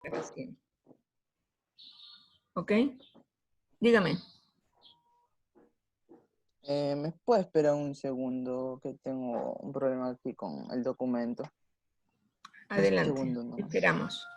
recién. ¿Ok? Dígame. ¿Me puede esperar un segundo que tengo un problema aquí con el documento? Un Adelante. segundo nomás. Esperamos.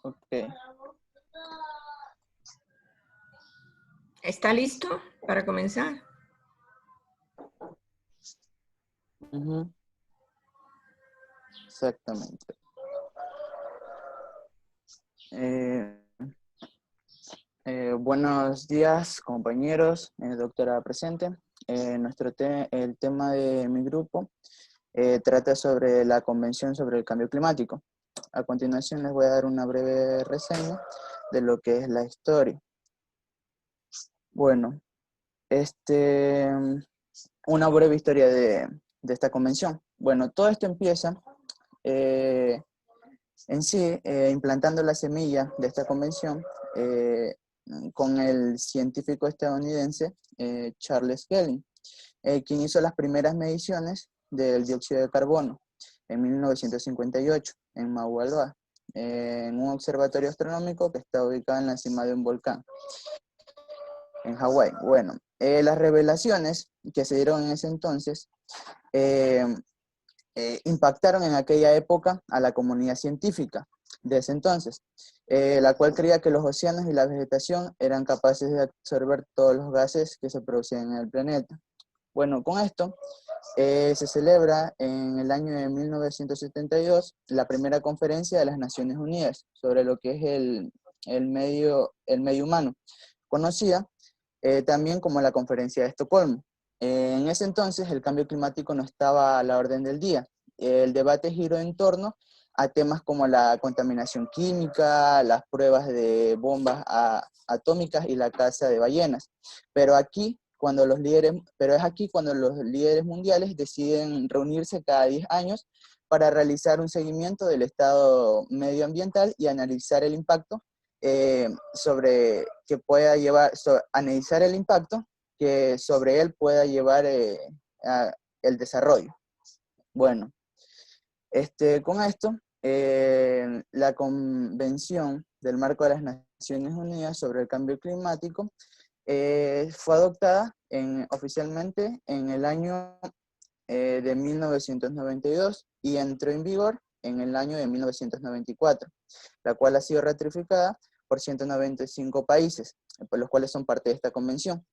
Ok. ¿Está listo para comenzar? Ujú. Exactamente. Buenos días, compañeros, doctora presente. El tema de mi grupo trata sobre la Convención sobre el Cambio Climático. A continuación les voy a dar una breve reseña de lo que es la historia. Bueno, una breve historia de esta convención. Bueno, todo esto empieza en sí, implantando la semilla de esta convención con el científico estadounidense Charles Gehling, quien hizo las primeras mediciones del dióxido de carbono en 1958 en Mauna Loa, en un observatorio astronómico que está ubicado en la cima de un volcán en Hawái. Bueno, las revelaciones que se dieron en ese entonces eh, impactaron en aquella época a la comunidad científica de ese entonces, la cual creía que los océanos y la vegetación eran capaces de absorber todos los gases que se producían en el planeta. Bueno, con esto se celebra en el año de 1972 la primera conferencia de las Naciones Unidas sobre lo que es el medio humano, conocida también como la Conferencia de Estocolmo. En ese entonces el cambio climático no estaba a la orden del día. El debate giró en torno a temas como la contaminación química, las pruebas de bombas atómicas y la caza de ballenas. Pero es aquí cuando los líderes mundiales deciden reunirse cada 10 años para realizar un seguimiento del estado medioambiental y analizar el impacto sobre que pueda llevar, analizar el impacto que sobre él pueda llevar el desarrollo. Bueno, con esto, la Convención del Marco de las Naciones Unidas sobre el Cambio Climático fue adoptada oficialmente en el año de 1992 y entró en vigor en el año de 1994, la cual ha sido ratificada por 195 países, por los cuales son parte de esta convención.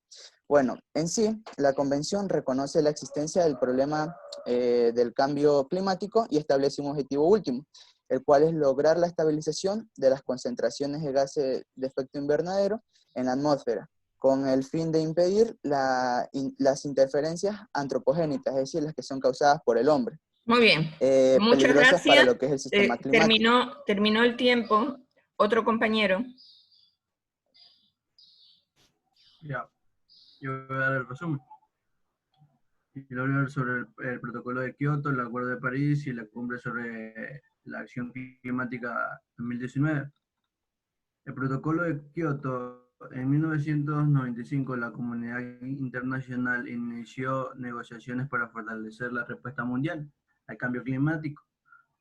Bueno, en sí, la convención reconoce la existencia del problema del cambio climático y establece un objetivo último, el cual es lograr la estabilización de las concentraciones de gases de efecto invernadero en la atmósfera, con el fin de impedir las interferencias antropogénicas, es decir, las que son causadas por el hombre, Muy bien. Muchas peligrosas para gracias. lo que es el sistema climático. Terminó el tiempo. Otro compañero. Ya, yo voy a dar el resumen. Y lo voy a hablar sobre el protocolo de Kioto, el Acuerdo de París y la cumbre sobre la acción climática 2019. El protocolo de Kioto, en 1995, la comunidad internacional inició negociaciones para fortalecer la respuesta mundial al cambio climático.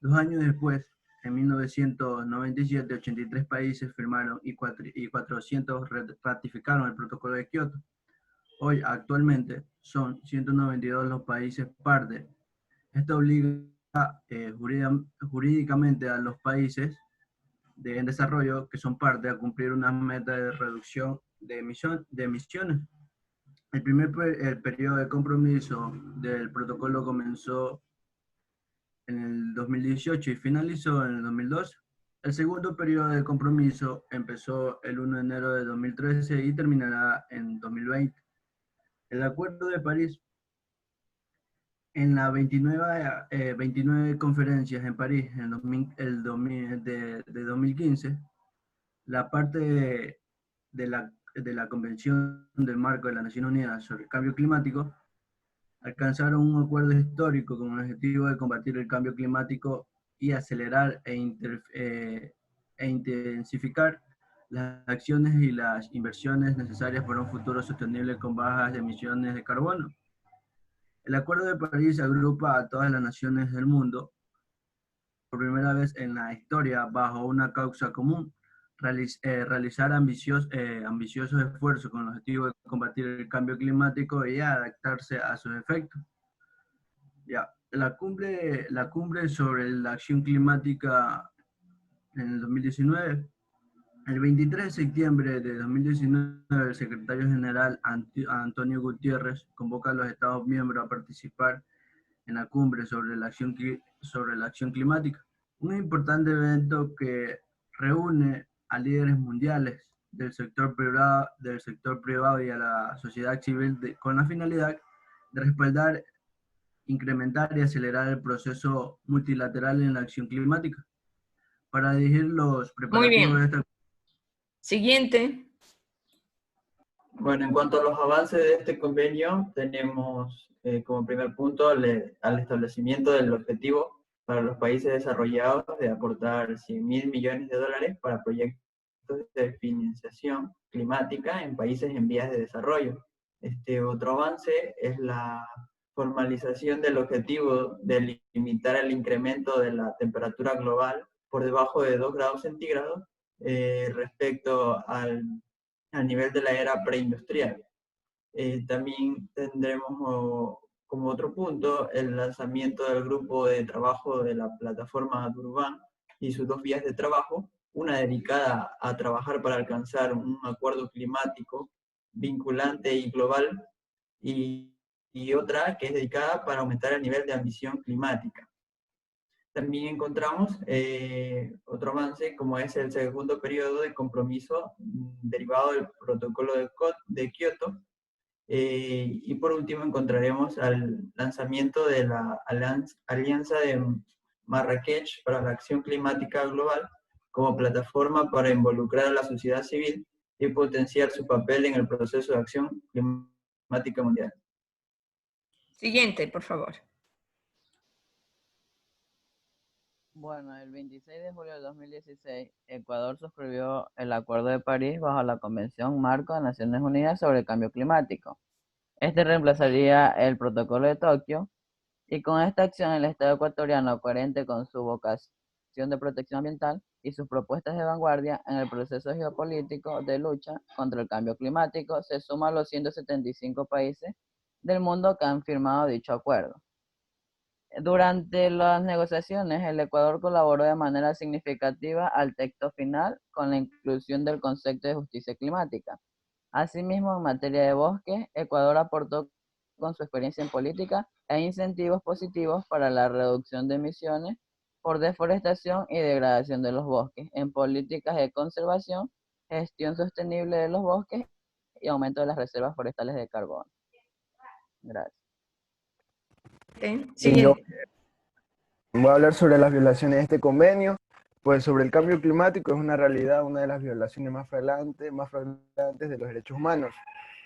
2 años después, en 1997, 83 países firmaron y 400 ratificaron el protocolo de Kioto. Hoy, actualmente, son 192 los países parte. Esto obliga jurídicamente a los países en desarrollo que son parte a cumplir una meta de reducción de emisiones. El periodo de compromiso del protocolo comenzó en el 2018 y finalizó en el 2012. El segundo periodo de compromiso empezó el 1 de enero de 2013 y terminará en 2020. El Acuerdo de París En las 29 conferencias en París en 2015, la parte de la Convención del Marco de las Naciones Unidas sobre el Cambio Climático alcanzaron un acuerdo histórico con el objetivo de combatir el cambio climático y acelerar e intensificar las acciones y las inversiones necesarias para un futuro sostenible con bajas emisiones de carbono. El Acuerdo de París agrupa a todas las naciones del mundo por primera vez en la historia bajo una causa común, realizar ambiciosos esfuerzos con el objetivo de combatir el cambio climático y adaptarse a sus efectos. Ya, la cumbre sobre la acción climática en el 2019. El 23 de septiembre de 2019, el secretario general Antonio Gutiérrez convoca a los Estados miembros a participar en la cumbre sobre la acción climática, un importante evento que reúne a líderes mundiales del sector privado y a la sociedad civil con la finalidad de respaldar, incrementar y acelerar el proceso multilateral en la acción climática. Para dirigir los Muy preparativos de bien. esta... Siguiente. Bueno, en cuanto a los avances de este convenio, tenemos como primer punto al establecimiento del objetivo para los países desarrollados de aportar 100.000 millones de dólares para proyectos de financiación climática en países en vías de desarrollo. Este otro avance es la formalización del objetivo de limitar el incremento de la temperatura global por debajo de 2 grados centígrados respecto al nivel de la era preindustrial. También tendremos como otro punto el lanzamiento del grupo de trabajo de la plataforma Durban y sus 2 vías de trabajo, una dedicada a trabajar para alcanzar un acuerdo climático vinculante y global y otra que es dedicada para aumentar el nivel de ambición climática. También encontramos otro avance, como es el segundo periodo de compromiso derivado del protocolo de Kioto. Y por último encontraremos al lanzamiento de la Alianza de Marrakech para la Acción Climática Global como plataforma para involucrar a la sociedad civil y potenciar su papel en el proceso de acción climática mundial. Siguiente, por favor. Bueno, el 26 de julio de 2016, Ecuador suscribió el Acuerdo de París bajo la Convención Marco de Naciones Unidas sobre el Cambio Climático. Este reemplazaría el Protocolo de Tokio, y con esta acción el Estado ecuatoriano, coherente con su vocación de protección ambiental y sus propuestas de vanguardia en el proceso geopolítico de lucha contra el cambio climático, se suma a los 175 países del mundo que han firmado dicho acuerdo. Durante las negociaciones, el Ecuador colaboró de manera significativa al texto final con la inclusión del concepto de justicia climática. Asimismo, en materia de bosques, Ecuador aportó con su experiencia en política e incentivos positivos para la reducción de emisiones por deforestación y degradación de los bosques, en políticas de conservación, gestión sostenible de los bosques y aumento de las reservas forestales de carbono. Gracias. Siguiente. Voy a hablar sobre las violaciones de este convenio. Pues sobre el cambio climático es una realidad, una de las violaciones más flagrantes de los derechos humanos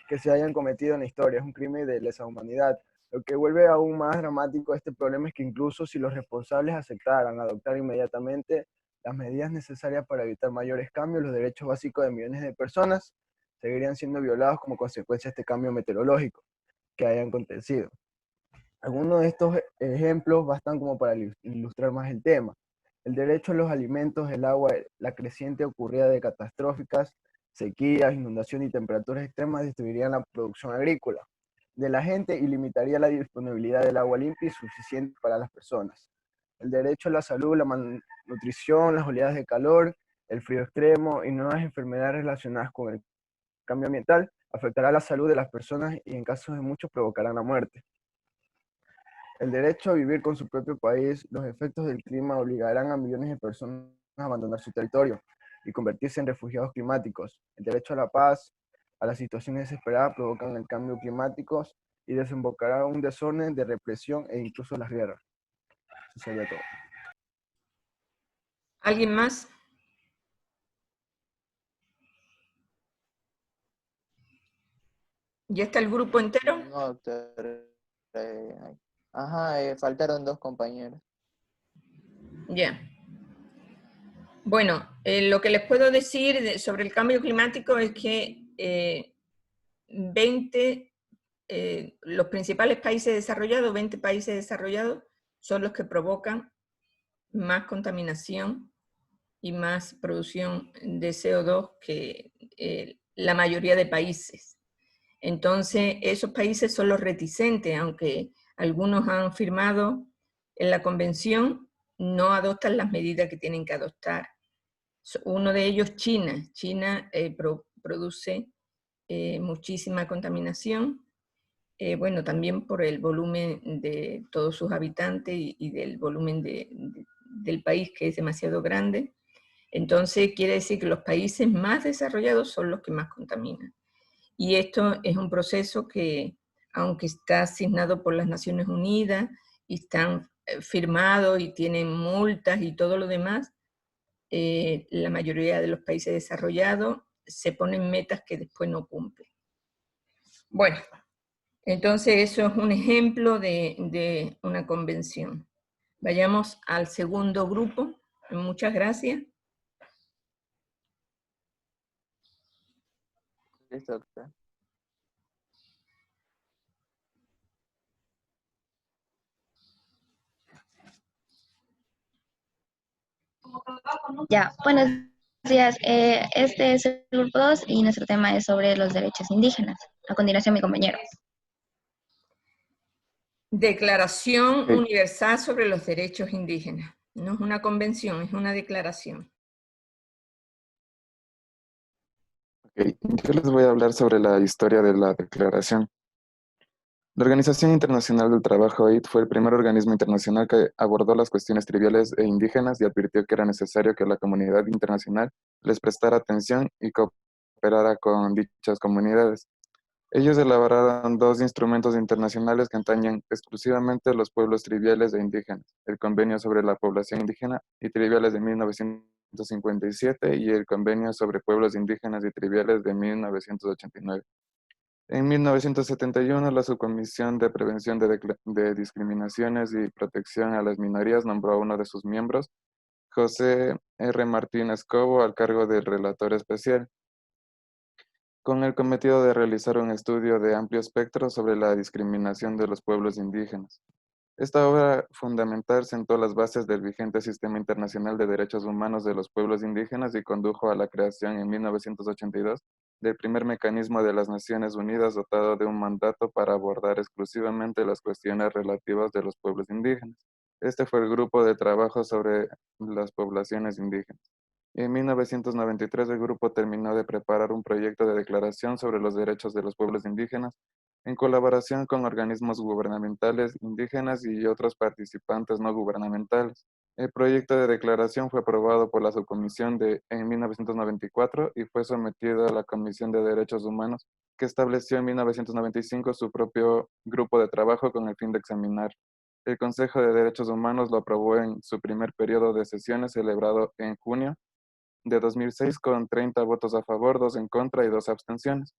que se hayan cometido en la historia. Es un crimen de lesa humanidad. Lo que vuelve aún más dramático este problema es que incluso si los responsables aceptaran adoptar inmediatamente las medidas necesarias para evitar mayores cambios, los derechos básicos de millones de personas seguirían siendo violados como consecuencia de este cambio meteorológico que haya acontecido. Algunos de estos ejemplos bastan como para ilustrar más el tema. El derecho a los alimentos, el agua, la creciente ocurrida de catastróficas, sequías, inundaciones y temperaturas extremas destruirían la producción agrícola de la gente y limitaría la disponibilidad del agua limpia y suficiente para las personas. El derecho a la salud, la malnutrición, las oleadas de calor, el frío extremo y nuevas enfermedades relacionadas con el cambio ambiental afectará la salud de las personas y en casos de muchos provocarán la muerte. El derecho a vivir con su propio país, los efectos del clima obligarán a millones de personas a abandonar su territorio y convertirse en refugiados climáticos. El derecho a la paz, a las situaciones desesperadas provocan el cambio climático y desembocará un desorden de represión e incluso las guerras. Eso sería todo. ¿Alguien más? ¿Ya está el grupo entero? No, doctor. Faltaron 2 compañeros. Ya. Bueno, lo que les puedo decir sobre el cambio climático es que 20 los principales países desarrollados, 20 países desarrollados, son los que provocan más contaminación y más producción de CO2 que la mayoría de países. Entonces, esos países son los reticentes, aunque algunos han firmado en la convención, no adoptan las medidas que tienen que adoptar. Uno de ellos, China. China produce muchísima contaminación, bueno, también por el volumen de todos sus habitantes y del volumen del país, que es demasiado grande. Entonces, quiere decir que los países más desarrollados son los que más contaminan. Y esto es un proceso que, aunque está asignado por las Naciones Unidas y están firmados y tienen multas y todo lo demás, la mayoría de los países desarrollados se ponen metas que después no cumplen. Bueno, entonces eso es un ejemplo de una convención. Vayamos al segundo grupo. Muchas gracias. Listo, doctor. Ya, buenos días. Este es el grupo 2 y nuestro tema es sobre los derechos indígenas. A continuación, mi compañero. Declaración Ok. Universal sobre los Derechos Indígenas. No es una convención, es una declaración. Ok, yo les voy a hablar sobre la historia de la declaración. La Organización Internacional del Trabajo, OIT, fue el primer organismo internacional que abordó las cuestiones triviales e indígenas y advirtió que era necesario que la comunidad internacional les prestara atención y cooperara con dichas comunidades. Ellos elaboraron 2 instrumentos internacionales que atañen exclusivamente a los pueblos triviales e indígenas: el Convenio sobre la Población Indígena y Triviales de 1957 y el Convenio sobre Pueblos Indígenas y Triviales de 1989. En 1971, la Subcomisión de Prevención de Discriminaciones y Protección a las Minorías nombró a uno de sus miembros, José R. Martínez Cobo, al cargo de relator especial, con el cometido de realizar un estudio de amplio espectro sobre la discriminación de los pueblos indígenas. Esta obra fundamental sentó las bases del vigente Sistema Internacional de Derechos Humanos de los Pueblos Indígenas y condujo a la creación en 1982 del primer mecanismo de las Naciones Unidas dotado de un mandato para abordar exclusivamente las cuestiones relativas de los pueblos indígenas. Este fue el grupo de trabajo sobre las poblaciones indígenas. En 1993 el grupo terminó de preparar un proyecto de declaración sobre los derechos de los pueblos indígenas en colaboración con organismos gubernamentales indígenas y otros participantes no gubernamentales. El proyecto de declaración fue aprobado por la subcomisión en 1994 y fue sometido a la Comisión de Derechos Humanos, que estableció en 1995 su propio grupo de trabajo con el fin de examinar. El Consejo de Derechos Humanos lo aprobó en su primer periodo de sesiones celebrado en junio de 2006 con 30 votos a favor, 2 en contra y 2 abstenciones.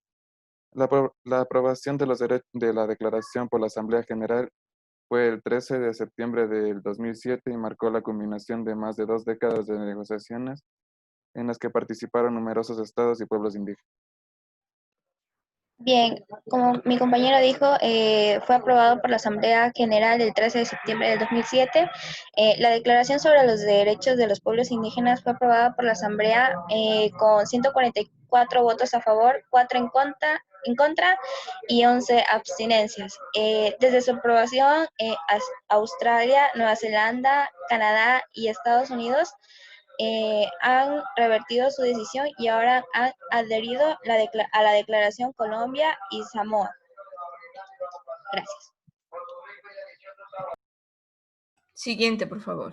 La aprobación de la declaración por la Asamblea General fue el 13 de septiembre del 2007 y marcó la culminación de más de 2 décadas de negociaciones en las que participaron numerosos estados y pueblos indígenas. Bien, como mi compañero dijo, fue aprobado por la Asamblea General el 13 de septiembre del 2007. La Declaración sobre los Derechos de los Pueblos Indígenas fue aprobada por la Asamblea con 144 votos a favor, 4 en contra y 11 abstinencias. Desde su aprobación, Australia, Nueva Zelanda, Canadá y Estados Unidos han revertido su decisión y ahora han adherido a la declaración Colombia y Samoa. Gracias. Siguiente, por favor.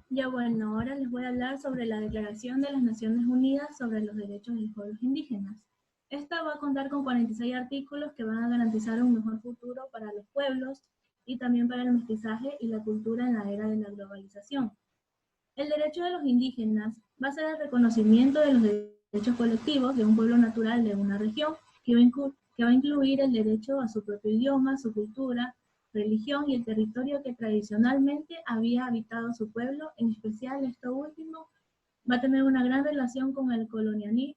Ya bueno, ahora les voy a hablar sobre la Declaración de las Naciones Unidas sobre los Derechos de los Pueblos Indígenas. Esta va a contar con 46 artículos que van a garantizar un mejor futuro para los pueblos y también para el mestizaje y la cultura en la era de la globalización. El derecho de los indígenas va a ser el reconocimiento de los derechos colectivos de un pueblo natural de una región que va a incluir el derecho a su propio idioma, su cultura, religión y el territorio que tradicionalmente había habitado su pueblo. En especial, esto último va a tener una gran relación con el colonialismo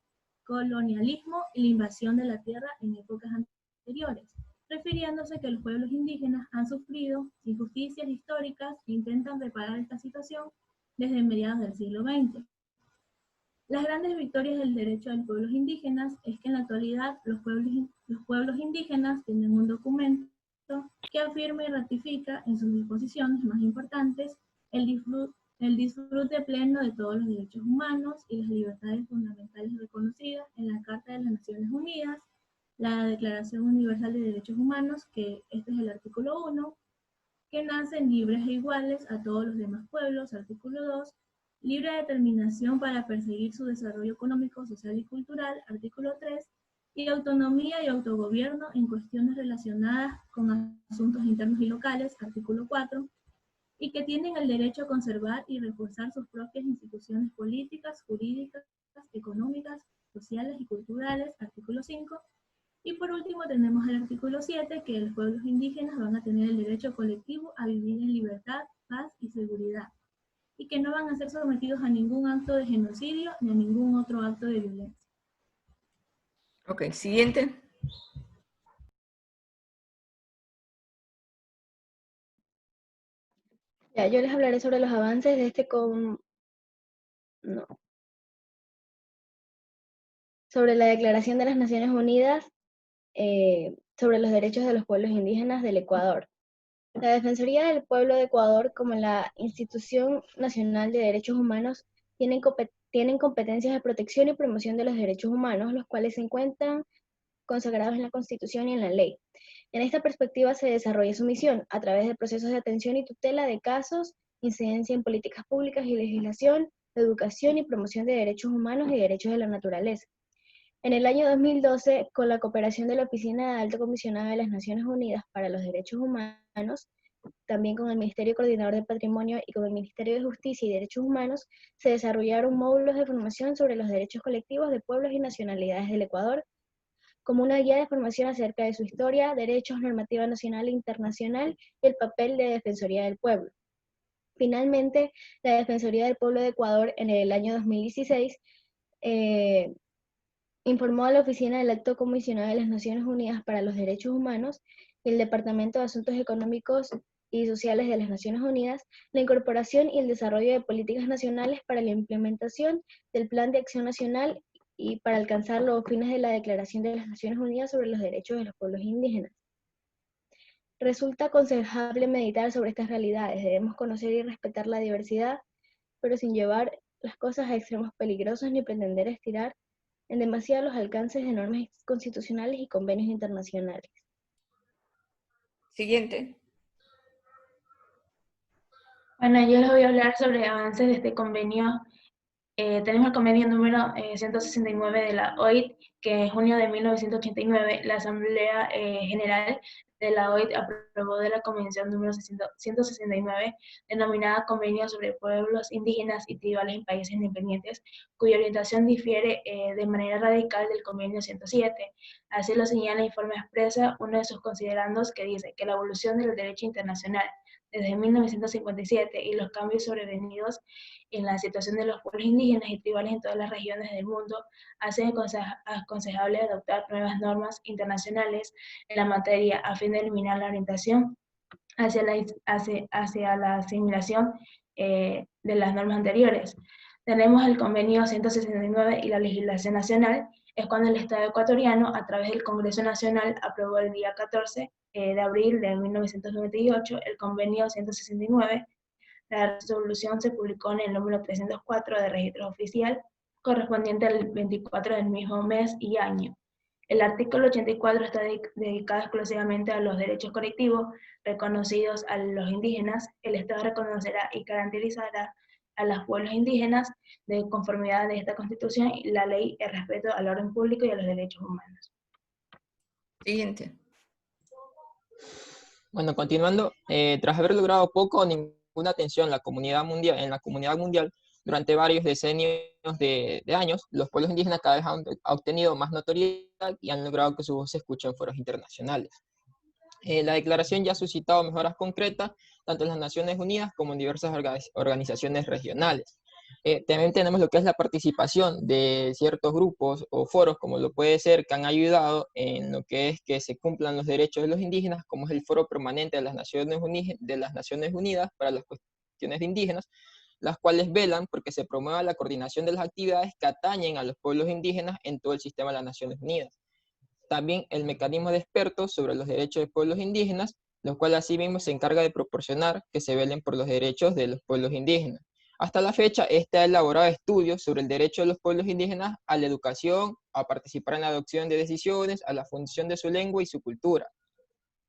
y la invasión de la tierra en épocas anteriores, refiriéndose que los pueblos indígenas han sufrido injusticias históricas e intentan reparar esta situación desde mediados del siglo XX. Las grandes victorias del derecho de los pueblos indígenas es que en la actualidad los pueblos indígenas tienen un documento que afirma y ratifica en sus disposiciones más importantes el disfrute pleno de todos los derechos humanos y las libertades fundamentales reconocidas en la Carta de las Naciones Unidas, la Declaración Universal de Derechos Humanos, que este es el artículo 1, que nacen libres e iguales a todos los demás pueblos, artículo 2, libre determinación para perseguir su desarrollo económico, social y cultural, artículo 3, y autonomía y autogobierno en cuestiones relacionadas con asuntos internos y locales, artículo 4, y que tienen el derecho a conservar y reforzar sus propias instituciones políticas, jurídicas, económicas, sociales y culturales, artículo 5, y por último tenemos el artículo 7, que los pueblos indígenas van a tener el derecho colectivo a vivir en libertad, paz y seguridad, y que no van a ser sometidos a ningún acto de genocidio ni a ningún otro acto de violencia. Ok, siguiente. Ya, yo les hablaré sobre los avances de sobre la Declaración de las Naciones Unidas sobre los derechos de los pueblos indígenas del Ecuador. La Defensoría del Pueblo de Ecuador, como la Institución Nacional de Derechos Humanos, tienen competencias de protección y promoción de los derechos humanos, los cuales se encuentran consagrados en la Constitución y en la ley. En esta perspectiva se desarrolla su misión a través de procesos de atención y tutela de casos, incidencia en políticas públicas y legislación, educación y promoción de derechos humanos y derechos de la naturaleza. En el año 2012, con la cooperación de la Oficina de Alto Comisionado de las Naciones Unidas para los Derechos Humanos, también con el Ministerio Coordinador de Patrimonio y con el Ministerio de Justicia y Derechos Humanos, se desarrollaron módulos de formación sobre los derechos colectivos de pueblos y nacionalidades del Ecuador, como una guía de formación acerca de su historia, derechos, normativa nacional e internacional y el papel de Defensoría del Pueblo. Finalmente, la Defensoría del Pueblo de Ecuador en el año 2016 informó a la Oficina del Alto Comisionado de las Naciones Unidas para los Derechos Humanos y el Departamento de Asuntos Económicos y Sociales de las Naciones Unidas la incorporación y el desarrollo de políticas nacionales para la implementación del Plan de Acción Nacional y para alcanzar los fines de la Declaración de las Naciones Unidas sobre los Derechos de los Pueblos Indígenas. Resulta aconsejable meditar sobre estas realidades. Debemos conocer y respetar la diversidad, pero sin llevar las cosas a extremos peligrosos ni pretender estirar en demasiado los alcances de normas constitucionales y convenios internacionales. Siguiente. Bueno, yo les voy a hablar sobre avances de este convenio. Tenemos el convenio número 169 de la OIT, que en junio de 1989 la Asamblea General de la OIT aprobó de la Convención número 169, denominada Convenio sobre Pueblos Indígenas y Tribales en Países Independientes, cuya orientación difiere de manera radical del Convenio 107. Así lo señala en forma expresa uno de sus considerandos, que dice que la evolución del derecho internacional desde 1957 y los cambios sobrevenidos en la situación de los pueblos indígenas y tribales en todas las regiones del mundo hacen aconsejable adoptar nuevas normas internacionales en la materia a fin de eliminar la orientación hacia la asimilación de las normas anteriores. Tenemos el convenio 169 y la legislación nacional. Es cuando el Estado ecuatoriano, a través del Congreso Nacional, aprobó el día 14 de abril de 1998 el convenio 169. La resolución se publicó en el número 304 de registro oficial, correspondiente al 24 del mismo mes y año. El artículo 84 está dedicado exclusivamente a los derechos colectivos reconocidos a los indígenas. El Estado reconocerá y garantizará a los pueblos indígenas de conformidad de esta Constitución y la ley el respeto al orden público y a los derechos humanos. Siguiente. Bueno, continuando, tras haber logrado poco o ninguna atención en la comunidad mundial durante varios decenios de años, los pueblos indígenas cada vez han obtenido más notoriedad y han logrado que su voz se escuche en foros internacionales. La declaración ya ha suscitado mejoras concretas, tanto en las Naciones Unidas como en diversas organizaciones regionales. También tenemos lo que es la participación de ciertos grupos o foros, como lo puede ser, que han ayudado en lo que es que se cumplan los derechos de los indígenas, como es el Foro Permanente de las Naciones Unidas para las cuestiones de indígenas, las cuales velan porque se promueva la coordinación de las actividades que atañen a los pueblos indígenas en todo el sistema de las Naciones Unidas. También el mecanismo de expertos sobre los derechos de pueblos indígenas, lo cual asimismo se encarga de proporcionar que se velen por los derechos de los pueblos indígenas. Hasta la fecha, este ha elaborado estudios sobre el derecho de los pueblos indígenas a la educación, a participar en la adopción de decisiones, a la función de su lengua y su cultura.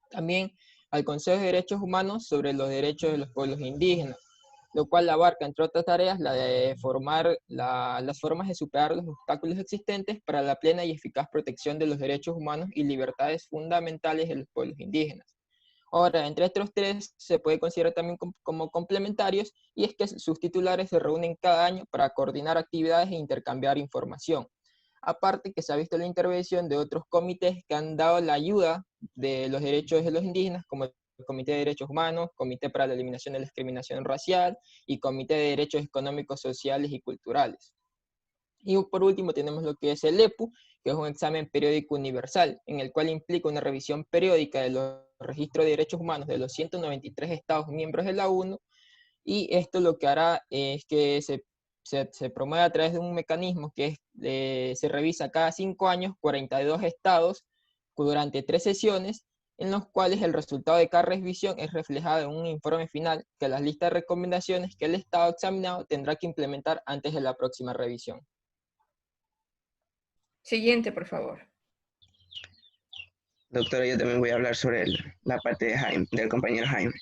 También al Consejo de Derechos Humanos sobre los derechos de los pueblos indígenas, lo cual abarca, entre otras tareas, la de formar las formas de superar los obstáculos existentes para la plena y eficaz protección de los derechos humanos y libertades fundamentales de los pueblos indígenas. Ahora, entre estos tres se puede considerar también como complementarios, y es que sus titulares se reúnen cada año para coordinar actividades e intercambiar información. Aparte que se ha visto la intervención de otros comités que han dado la ayuda de los derechos de los indígenas, como el Comité de Derechos Humanos, Comité para la Eliminación de la Discriminación Racial y Comité de Derechos Económicos, Sociales y Culturales. Y por último tenemos lo que es el EPU, que es un examen periódico universal, en el cual implica una revisión periódica de los registros de derechos humanos de los 193 Estados miembros de la ONU, y esto lo que hará es que se promueve a través de un mecanismo que se revisa cada 5 años 42 estados durante 3 sesiones, en los cuales el resultado de cada revisión es reflejado en un informe final que las listas de recomendaciones que el estado examinado tendrá que implementar antes de la próxima revisión. Siguiente, por favor. Doctora, yo también voy a hablar sobre la parte de Jaime, del compañero Jaime.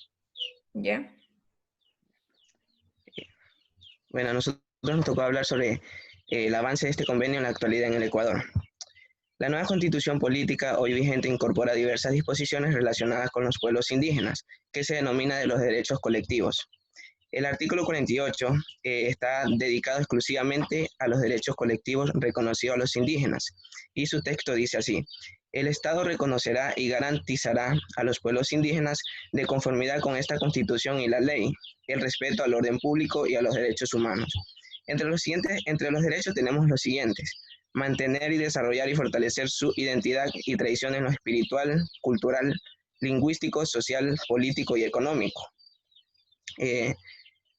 ¿Ya? Bueno, a nosotros nos tocó hablar sobre el avance de este convenio en la actualidad en el Ecuador. La nueva constitución política hoy vigente incorpora diversas disposiciones relacionadas con los pueblos indígenas, que se denomina de los derechos colectivos. El artículo 48 está dedicado exclusivamente a los derechos colectivos reconocidos a los indígenas, y su texto dice así: el Estado reconocerá y garantizará a los pueblos indígenas, de conformidad con esta Constitución y la ley, el respeto al orden público y a los derechos humanos. Entre los derechos tenemos los siguientes: mantener y desarrollar y fortalecer su identidad y tradición en lo espiritual, cultural, lingüístico, social, político y económico.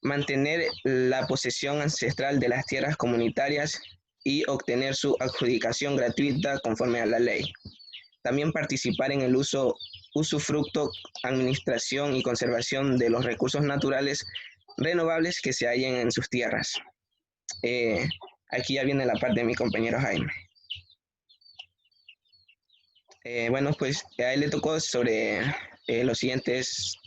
Mantener la posesión ancestral de las tierras comunitarias y obtener su adjudicación gratuita conforme a la ley. También participar en el usufructo, administración y conservación de los recursos naturales renovables que se hallen en sus tierras. Aquí ya viene la parte de mi compañero Jaime. Bueno, pues a él le tocó sobre los siguientes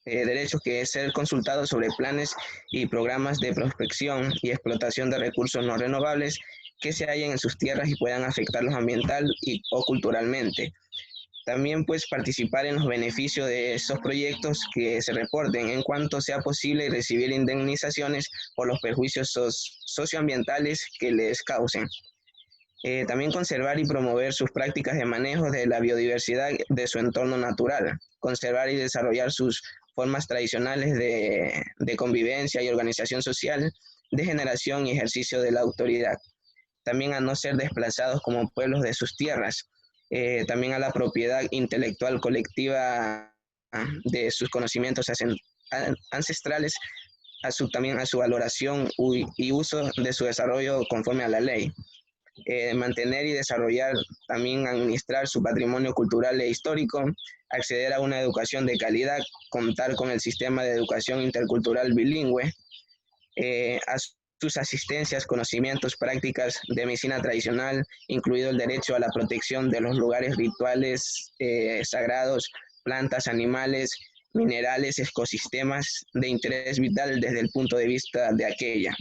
derechos, que es ser consultado sobre planes y programas de prospección y explotación de recursos no renovables que se hallen en sus tierras y puedan afectarlos ambiental o culturalmente. También pues participar en los beneficios de esos proyectos que se reporten en cuanto sea posible, y recibir indemnizaciones por los perjuicios socioambientales que les causen. También conservar y promover sus prácticas de manejo de la biodiversidad de su entorno natural, conservar y desarrollar sus formas tradicionales de convivencia y organización social, de generación y ejercicio de la autoridad. También a no ser desplazados como pueblos de sus tierras, también a la propiedad intelectual colectiva de sus conocimientos ancestrales, también a su valoración y uso de su desarrollo conforme a la ley. Mantener y desarrollar, también administrar su patrimonio cultural e histórico, acceder a una educación de calidad, contar con el sistema de educación intercultural bilingüe, a sus asistencias, conocimientos, prácticas de medicina tradicional, incluido el derecho a la protección de los lugares rituales sagrados, plantas, animales minerales, ecosistemas de interés vital desde el punto de vista de aquella.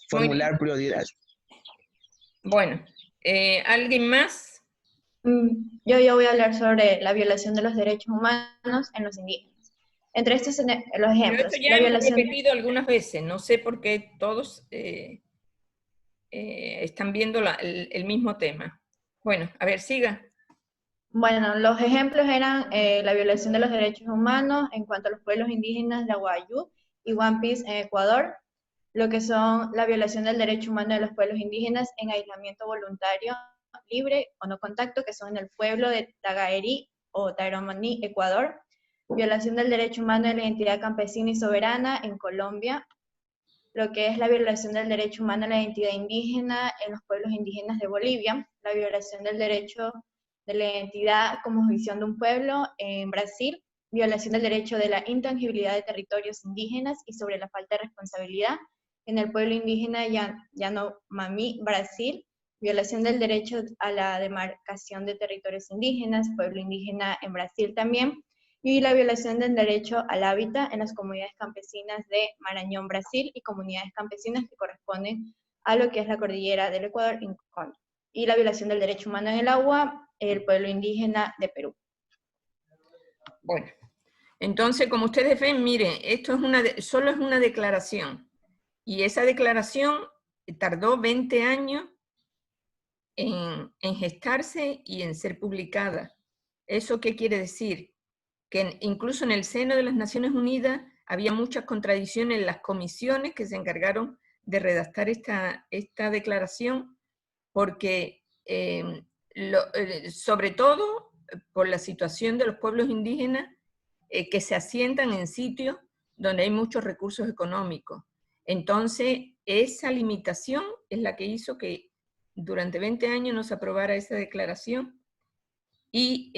Formular prioridades. Bueno, ¿alguien más? Yo voy a hablar sobre la violación de los derechos humanos en los indígenas. Entre estos los Pero ejemplos. esto ya La hemos violación... repetido algunas veces, no sé por qué todos están viendo el mismo tema. Bueno, a ver, siga. Bueno, los ejemplos eran la violación de los derechos humanos en cuanto a los pueblos indígenas de Aguayú y One Piece en Ecuador, lo que son la violación del derecho humano de los pueblos indígenas en aislamiento voluntario, libre o no contacto, que son en el pueblo de Tagaerí o Tairomani, Ecuador, violación del derecho humano de la identidad campesina y soberana en Colombia, lo que es la violación del derecho humano a la identidad indígena en los pueblos indígenas de Bolivia, la violación del derecho de la identidad como visión de un pueblo en Brasil, violación del derecho de la intangibilidad de territorios indígenas y sobre la falta de responsabilidad en el pueblo indígena Yanomami, Brasil, violación del derecho a la demarcación de territorios indígenas, pueblo indígena en Brasil también, y la violación del derecho al hábitat en las comunidades campesinas de Marañón, Brasil, y comunidades campesinas que corresponden a lo que es la cordillera del Ecuador, y la violación del derecho humano en el agua, el pueblo indígena de Perú. Bueno, entonces, como ustedes ven, miren, esto es solo es una declaración, y esa declaración tardó 20 años en gestarse y en ser publicada. ¿Eso qué quiere decir? Que incluso en el seno de las Naciones Unidas había muchas contradicciones en las comisiones que se encargaron de redactar esta declaración, porque sobre todo por la situación de los pueblos indígenas que se asientan en sitios donde hay muchos recursos económicos. Entonces, esa limitación es la que hizo que durante 20 años no se aprobara esa declaración. Y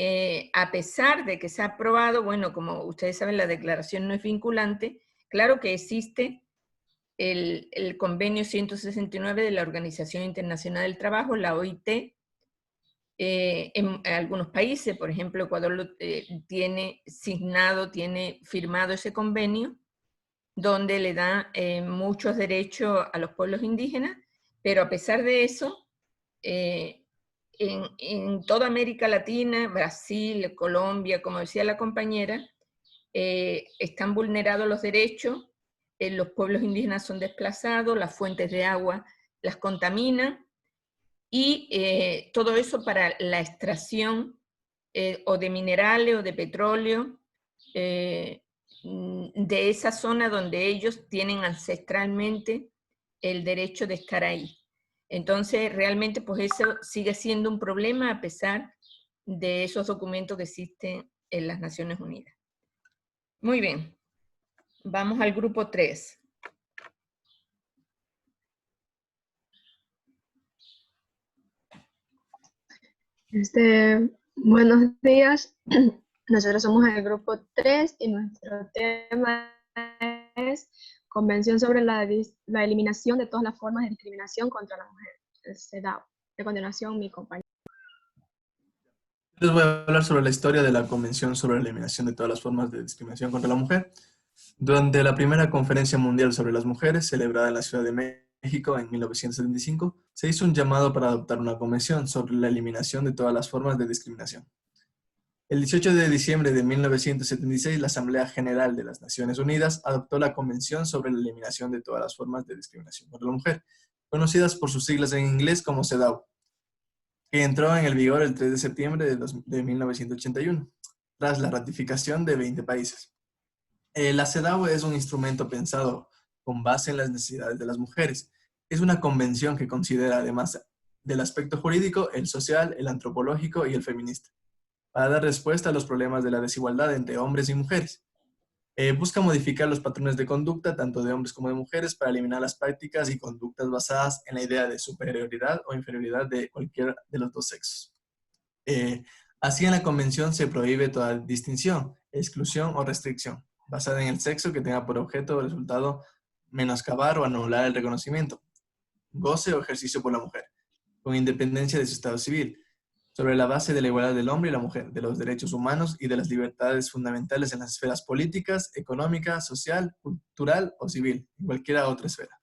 a pesar de que se ha aprobado, bueno, como ustedes saben, la declaración no es vinculante, claro que existe el convenio 169 de la Organización Internacional del Trabajo, la OIT, en algunos países, por ejemplo, Ecuador tiene firmado ese convenio, donde le da muchos derechos a los pueblos indígenas, pero a pesar de eso, en toda América Latina, Brasil, Colombia, como decía la compañera, están vulnerados los derechos, los pueblos indígenas son desplazados, las fuentes de agua las contaminan, y todo eso para la extracción o de minerales o de petróleo de esa zona donde ellos tienen ancestralmente el derecho de estar ahí. Entonces, realmente, pues eso sigue siendo un problema a pesar de esos documentos que existen en las Naciones Unidas. Muy bien. Vamos al grupo 3. Buenos días. Nosotros somos el grupo 3 y nuestro tema es Convención sobre la eliminación de todas las formas de discriminación contra la mujer, el CEDAW. A continuación, mi compañero. Les voy a hablar sobre la historia de la Convención sobre la eliminación de todas las formas de discriminación contra la mujer. Durante la primera Conferencia Mundial sobre las Mujeres, celebrada en la Ciudad de México en 1975, se hizo un llamado para adoptar una convención sobre la eliminación de todas las formas de discriminación. El 18 de diciembre de 1976, la Asamblea General de las Naciones Unidas adoptó la Convención sobre la eliminación de todas las formas de discriminación contra la mujer, conocidas por sus siglas en inglés como CEDAW, que entró en el vigor el 3 de septiembre de 1981, tras la ratificación de 20 países. La CEDAW es un instrumento pensado con base en las necesidades de las mujeres. Es una convención que considera, además del aspecto jurídico, el social, el antropológico y el feminista, para dar respuesta a los problemas de la desigualdad entre hombres y mujeres. Busca modificar los patrones de conducta, tanto de hombres como de mujeres, para eliminar las prácticas y conductas basadas en la idea de superioridad o inferioridad de cualquiera de los dos sexos. Así, en la Convención se prohíbe toda distinción, exclusión o restricción basada en el sexo que tenga por objeto o resultado menoscabar o anular el reconocimiento, goce o ejercicio por la mujer, con independencia de su estado civil, sobre la base de la igualdad del hombre y la mujer, de los derechos humanos y de las libertades fundamentales en las esferas políticas, económica, social, cultural o civil, en cualquier otra esfera.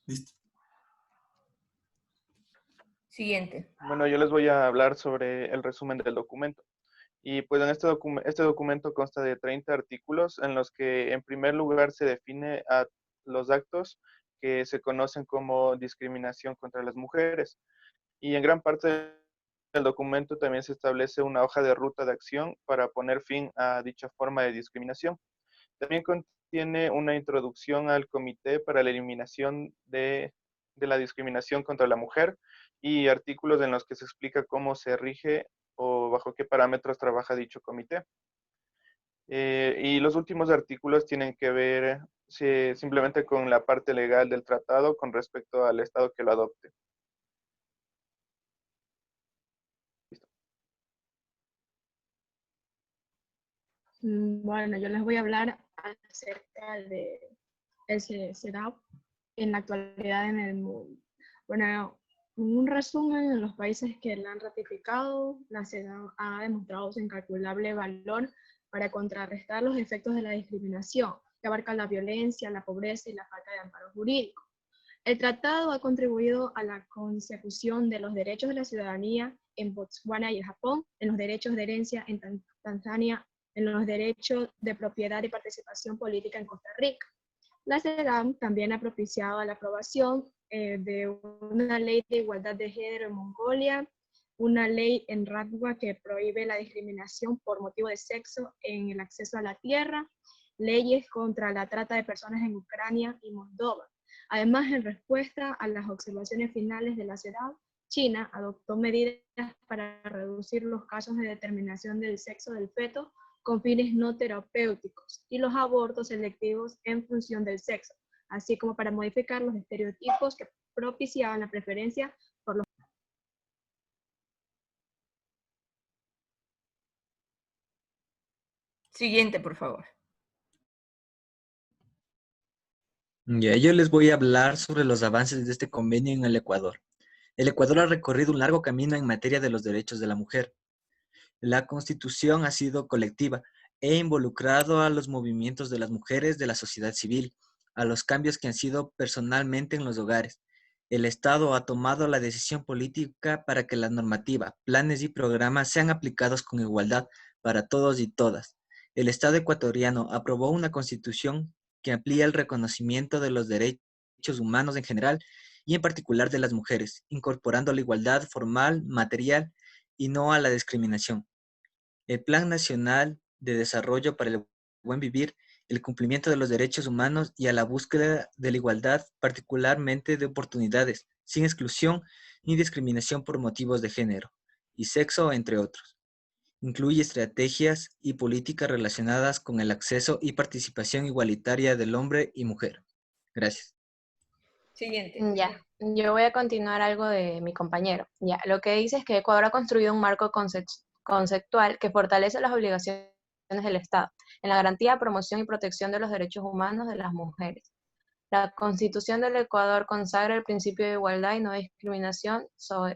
Listo. Siguiente. Bueno, yo les voy a hablar sobre el resumen del documento. Y pues en este documento consta de 30 artículos en los que en primer lugar se define a los actos que se conocen como discriminación contra las mujeres. Y en gran parte del documento también se establece una hoja de ruta de acción para poner fin a dicha forma de discriminación. También contiene una introducción al Comité para la Eliminación de la Discriminación contra la Mujer y artículos en los que se explica cómo se rige o bajo qué parámetros trabaja dicho comité. Y los últimos artículos tienen que ver simplemente con la parte legal del tratado con respecto al Estado que lo adopte. Listo. Bueno, yo les voy a hablar acerca de ese CEDAW en la actualidad en el mundo. Bueno, un resumen, en los países que la han ratificado, la CEDAW ha demostrado su incalculable valor para contrarrestar los efectos de la discriminación, que abarca la violencia, la pobreza y la falta de amparo jurídico. El tratado ha contribuido a la consecución de los derechos de la ciudadanía en Botswana y Japón, en los derechos de herencia en Tanzania, en los derechos de propiedad y participación política en Costa Rica. La CEDAW también ha propiciado la aprobación de una ley de igualdad de género en Mongolia, una ley en Radwa que prohíbe la discriminación por motivo de sexo en el acceso a la tierra, leyes contra la trata de personas en Ucrania y Moldova. Además, en respuesta a las observaciones finales de la CEDAW, China adoptó medidas para reducir los casos de determinación del sexo del feto con fines no terapéuticos y los abortos selectivos en función del sexo, así como para modificar los estereotipos que propiciaban la preferencia por los... Siguiente, por favor. Ya, yo les voy a hablar sobre los avances de este convenio en el Ecuador. El Ecuador ha recorrido un largo camino en materia de los derechos de la mujer. La Constitución ha sido colectiva e involucrado a los movimientos de las mujeres de la sociedad civil, a los cambios que han sido personalmente en los hogares. El Estado ha tomado la decisión política para que la normativa, planes y programas sean aplicados con igualdad para todos y todas. El Estado ecuatoriano aprobó una Constitución que amplía el reconocimiento de los derechos humanos en general y en particular de las mujeres, incorporando la igualdad formal, material y no a la discriminación. El Plan Nacional de Desarrollo para el Buen Vivir, el cumplimiento de los derechos humanos y a la búsqueda de la igualdad, particularmente de oportunidades, sin exclusión ni discriminación por motivos de género y sexo, entre otros. Incluye estrategias y políticas relacionadas con el acceso y participación igualitaria del hombre y mujer. Gracias. Siguiente. Ya, yo voy a continuar algo de mi compañero. Ya, lo que dice es que Ecuador ha construido un marco conceptual que fortalece las obligaciones del Estado en la garantía, promoción y protección de los derechos humanos de las mujeres. La Constitución del Ecuador consagra el principio de igualdad y no discriminación,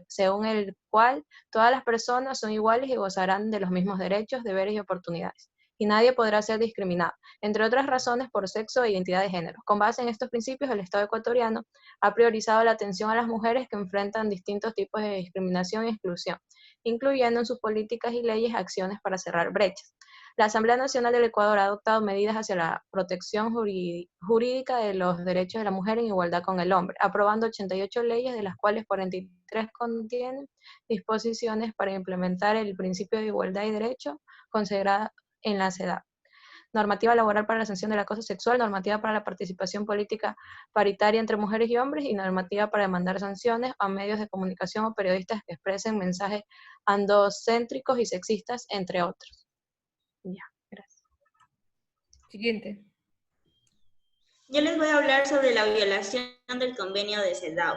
según el cual todas las personas son iguales y gozarán de los mismos derechos, deberes y oportunidades, y nadie podrá ser discriminado, entre otras razones por sexo e identidad de género. Con base en estos principios, el Estado ecuatoriano ha priorizado la atención a las mujeres que enfrentan distintos tipos de discriminación y exclusión, incluyendo en sus políticas y leyes acciones para cerrar brechas. La Asamblea Nacional del Ecuador ha adoptado medidas hacia la protección jurídica de los derechos de la mujer en igualdad con el hombre, aprobando 88 leyes, de las cuales 43 contienen disposiciones para implementar el principio de igualdad y derecho consagrado en la CEDAW. Normativa laboral para la sanción del acoso sexual, normativa para la participación política paritaria entre mujeres y hombres y normativa para demandar sanciones a medios de comunicación o periodistas que expresen mensajes androcéntricos y sexistas, entre otros. Ya, gracias. Siguiente. Yo les voy a hablar sobre la violación del convenio de CEDAW.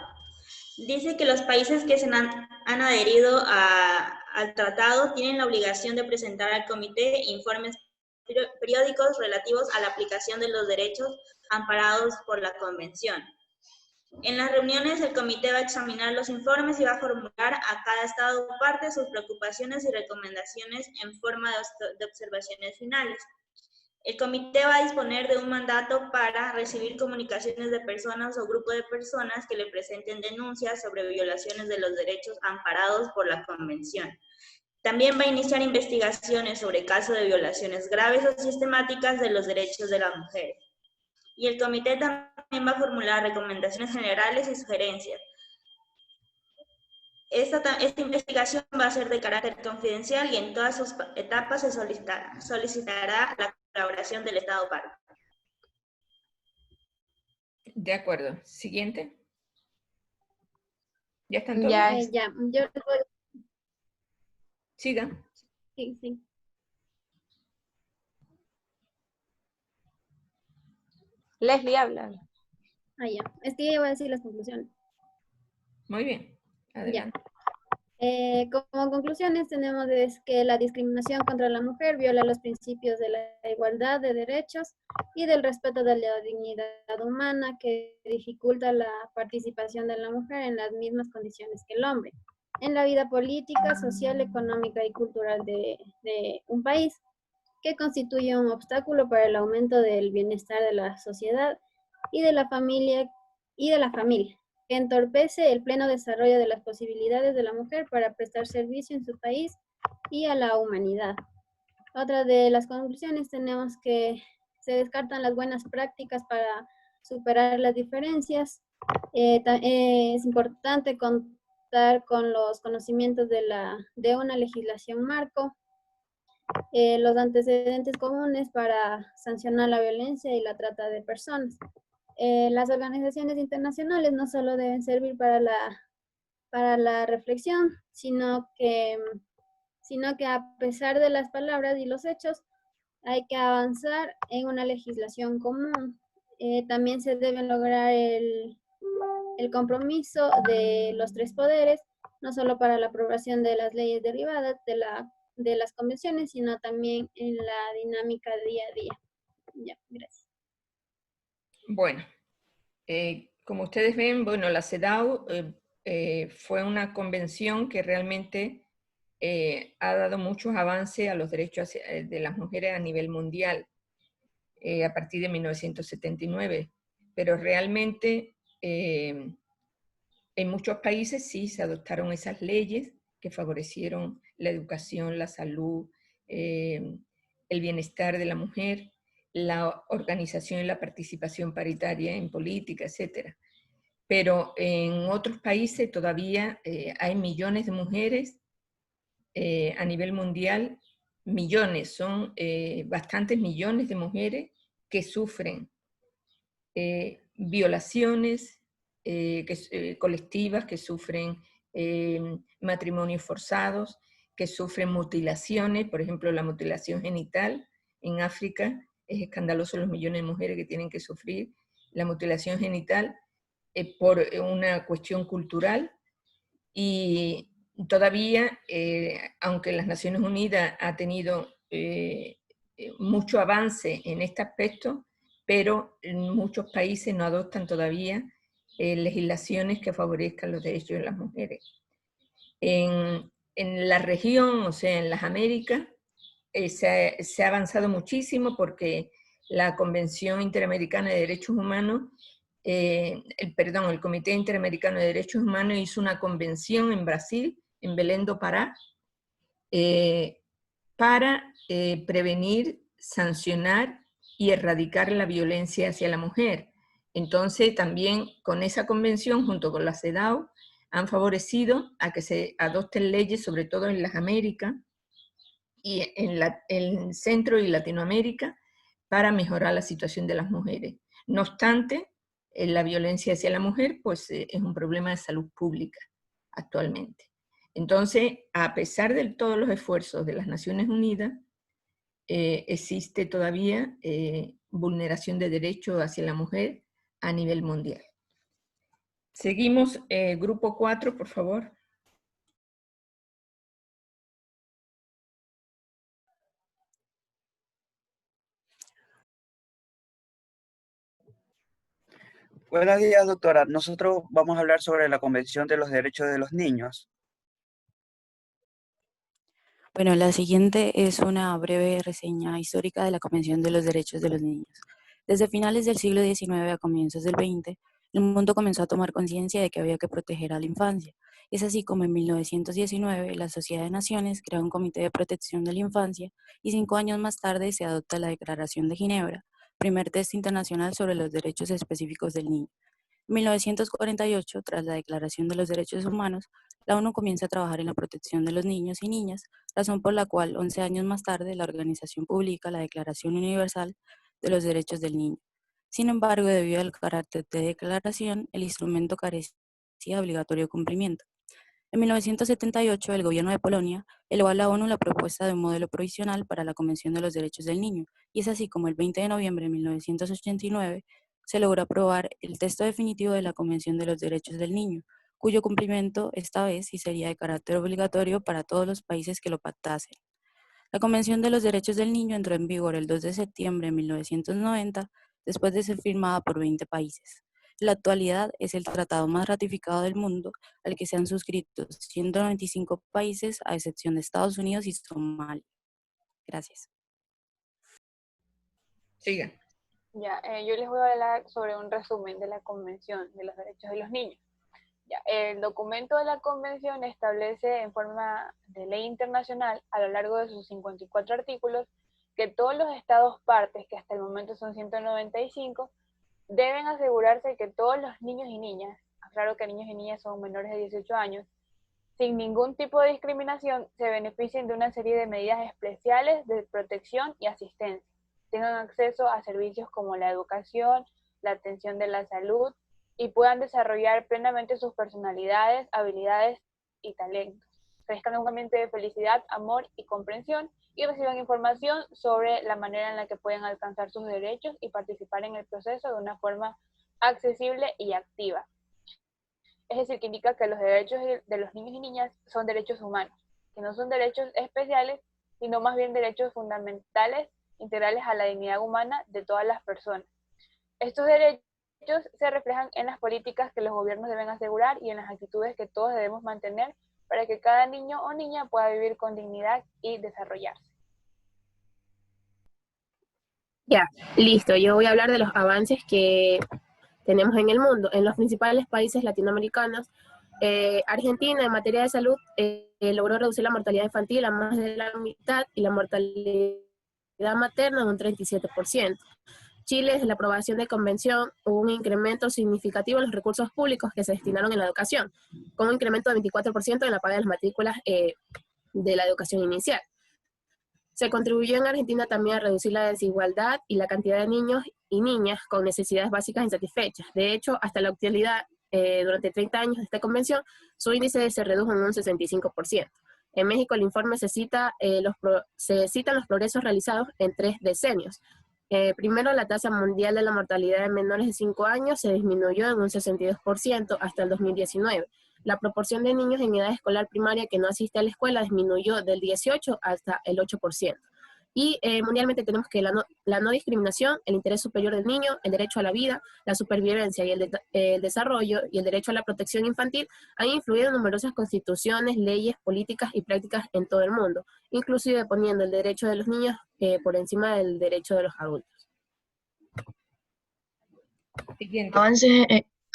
Dice que los países que han adherido al tratado tienen la obligación de presentar al comité informes periódicos relativos a la aplicación de los derechos amparados por la convención. En las reuniones, el comité va a examinar los informes y va a formular a cada estado parte sus preocupaciones y recomendaciones en forma de observaciones finales. El comité va a disponer de un mandato para recibir comunicaciones de personas o grupos de personas que le presenten denuncias sobre violaciones de los derechos amparados por la Convención. También va a iniciar investigaciones sobre casos de violaciones graves o sistemáticas de los derechos de las mujeres. Y el comité también va a formular recomendaciones generales y sugerencias. Esta investigación va a ser de carácter confidencial y en todas sus etapas se solicitará la colaboración del Estado parte. De acuerdo. Siguiente. ¿Ya están todos? Ya, Ya, yo les voy. Siga. Sí, sí. Leslie habla. Ah, ya. Es que yo voy a decir las conclusiones. Muy bien. Adelante. Como conclusiones tenemos es que la discriminación contra la mujer viola los principios de la igualdad de derechos y del respeto de la dignidad humana, que dificulta la participación de la mujer en las mismas condiciones que el hombre en la vida política, social, económica y cultural de un país, que constituye un obstáculo para el aumento del bienestar de la sociedad y de la familia, que entorpece el pleno desarrollo de las posibilidades de la mujer para prestar servicio en su país y a la humanidad. Otra de las conclusiones tenemos que se descartan las buenas prácticas para superar las diferencias. Es importante contar con los conocimientos de una legislación marco, los antecedentes comunes para sancionar la violencia y la trata de personas. Las organizaciones internacionales no solo deben servir para la reflexión, sino que a pesar de las palabras y los hechos, hay que avanzar en una legislación común. También se debe lograr el compromiso de los tres poderes, no solo para la aprobación de las leyes derivadas de las convenciones, sino también en la dinámica día a día. Ya, gracias. Bueno, como ustedes ven, bueno, la CEDAW fue una convención que realmente ha dado muchos avances a los derechos de las mujeres a nivel mundial a partir de 1979, pero realmente en muchos países sí se adoptaron esas leyes que favorecieron la educación, la salud, el bienestar de la mujer, la organización y la participación paritaria en política, etc. Pero en otros países todavía hay millones de mujeres a nivel mundial, millones, son bastantes millones de mujeres que sufren violaciones colectivas, que sufren matrimonios forzados, que sufren mutilaciones, por ejemplo, la mutilación genital en África. Es escandaloso los millones de mujeres que tienen que sufrir la mutilación genital por una cuestión cultural. Y todavía, aunque las Naciones Unidas ha tenido mucho avance en este aspecto, pero en muchos países no adoptan todavía legislaciones que favorezcan los derechos de las mujeres. En la región, o sea, en las Américas, se ha avanzado muchísimo porque la Convención Interamericana de Derechos Humanos, el Comité Interamericano de Derechos Humanos hizo una convención en Brasil, en Belém do Pará, para prevenir, sancionar y erradicar la violencia hacia la mujer. Entonces, también con esa convención, junto con la CEDAW, han favorecido a que se adopten leyes, sobre todo en las Américas y en Centro y Latinoamérica, para mejorar la situación de las mujeres. No obstante, la violencia hacia la mujer pues, es un problema de salud pública actualmente. Entonces, a pesar de todos los esfuerzos de las Naciones Unidas, existe todavía vulneración de derechos hacia la mujer a nivel mundial. Seguimos, grupo 4, por favor. Buenos días, doctora. Nosotros vamos a hablar sobre la Convención de los Derechos de los Niños. Bueno, la siguiente es una breve reseña histórica de la Convención de los Derechos de los Niños. Desde finales del siglo XIX a comienzos del XX, el mundo comenzó a tomar conciencia de que había que proteger a la infancia. Es así como en 1919 la Sociedad de Naciones crea un Comité de Protección de la Infancia y 5 años más tarde se adopta la Declaración de Ginebra, primer texto internacional sobre los derechos específicos del niño. En 1948, tras la Declaración de los Derechos Humanos, la ONU comienza a trabajar en la protección de los niños y niñas, razón por la cual 11 años más tarde la organización publica la Declaración Universal de los Derechos del Niño. Sin embargo, debido al carácter de declaración, el instrumento carecía de obligatorio cumplimiento. En 1978, el gobierno de Polonia elevó a la ONU la propuesta de un modelo provisional para la Convención de los Derechos del Niño, y es así como el 20 de noviembre de 1989 se logró aprobar el texto definitivo de la Convención de los Derechos del Niño, cuyo cumplimiento esta vez sí sería de carácter obligatorio para todos los países que lo pactasen. La Convención de los Derechos del Niño entró en vigor el 2 de septiembre de 1990, después de ser firmada por 20 países. En la actualidad es el tratado más ratificado del mundo, al que se han suscrito 195 países, a excepción de Estados Unidos y Somalia. Gracias. Siga. Ya, yo les voy a hablar sobre un resumen de la Convención de los Derechos de los Niños. Ya, el documento de la Convención establece en forma de ley internacional, a lo largo de sus 54 artículos, que todos los estados partes, que hasta el momento son 195, deben asegurarse que todos los niños y niñas, claro que niños y niñas son menores de 18 años, sin ningún tipo de discriminación, se beneficien de una serie de medidas especiales de protección y asistencia. Tengan acceso a servicios como la educación, la atención de la salud y puedan desarrollar plenamente sus personalidades, habilidades y talentos. Crezcan en un ambiente de felicidad, amor y comprensión y reciban información sobre la manera en la que pueden alcanzar sus derechos y participar en el proceso de una forma accesible y activa. Es decir, que indica que los derechos de los niños y niñas son derechos humanos, que no son derechos especiales, sino más bien derechos fundamentales integrales a la dignidad humana de todas las personas. Estos derechos se reflejan en las políticas que los gobiernos deben asegurar y en las actitudes que todos debemos mantener para que cada niño o niña pueda vivir con dignidad y desarrollarse. Ya, listo. Yo voy a hablar de los avances que tenemos en el mundo. En los principales países latinoamericanos, Argentina en materia de salud logró reducir la mortalidad infantil a más de la mitad y la mortalidad materna en un 37%. Chile, desde la aprobación de convención, hubo un incremento significativo en los recursos públicos que se destinaron en la educación, con un incremento de 24% en la paga de las matrículas de la educación inicial. Se contribuyó en Argentina también a reducir la desigualdad y la cantidad de niños y niñas con necesidades básicas insatisfechas. De hecho, hasta la actualidad, durante 30 años de esta convención, su índice se redujo en un 65%. En México, el informe se citan los progresos realizados en 3 decenios. Primero, la tasa mundial de la mortalidad de menores de 5 años se disminuyó en un 62% hasta el 2019. La proporción de niños en edad escolar primaria que no asiste a la escuela disminuyó del 18 hasta el 8%. Y mundialmente tenemos que la no discriminación, el interés superior del niño, el derecho a la vida, la supervivencia y el desarrollo y el derecho a la protección infantil han influido en numerosas constituciones, leyes, políticas y prácticas en todo el mundo, inclusive poniendo el derecho de los niños por encima del derecho de los adultos.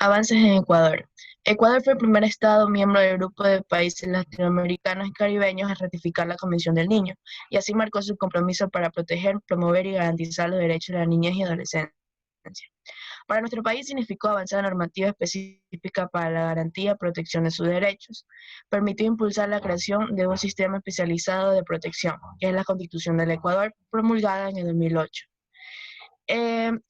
Avances en Ecuador. Ecuador fue el primer estado miembro del grupo de países latinoamericanos y caribeños a ratificar la Convención del Niño, y así marcó su compromiso para proteger, promover y garantizar los derechos de la niñez y adolescencia. Para nuestro país significó avanzar normativa específica para la garantía y protección de sus derechos. Permitió impulsar la creación de un sistema especializado de protección, que es la Constitución del Ecuador, promulgada en el 2008.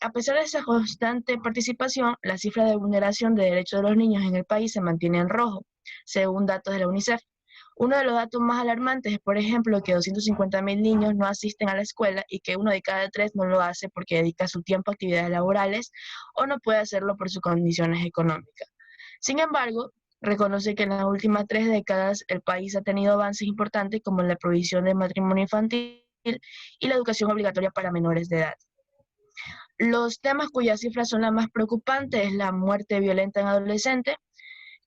A pesar de esa constante participación, la cifra de vulneración de derechos de los niños en el país se mantiene en rojo, según datos de la UNICEF. Uno de los datos más alarmantes es, por ejemplo, que 250.000 niños no asisten a la escuela y que 1 de cada 3 no lo hace porque dedica su tiempo a actividades laborales o no puede hacerlo por sus condiciones económicas. Sin embargo, reconoce que en las últimas 3 décadas el país ha tenido avances importantes como la prohibición del matrimonio infantil y la educación obligatoria para menores de edad. Los temas cuyas cifras son las más preocupantes es la muerte violenta en adolescentes,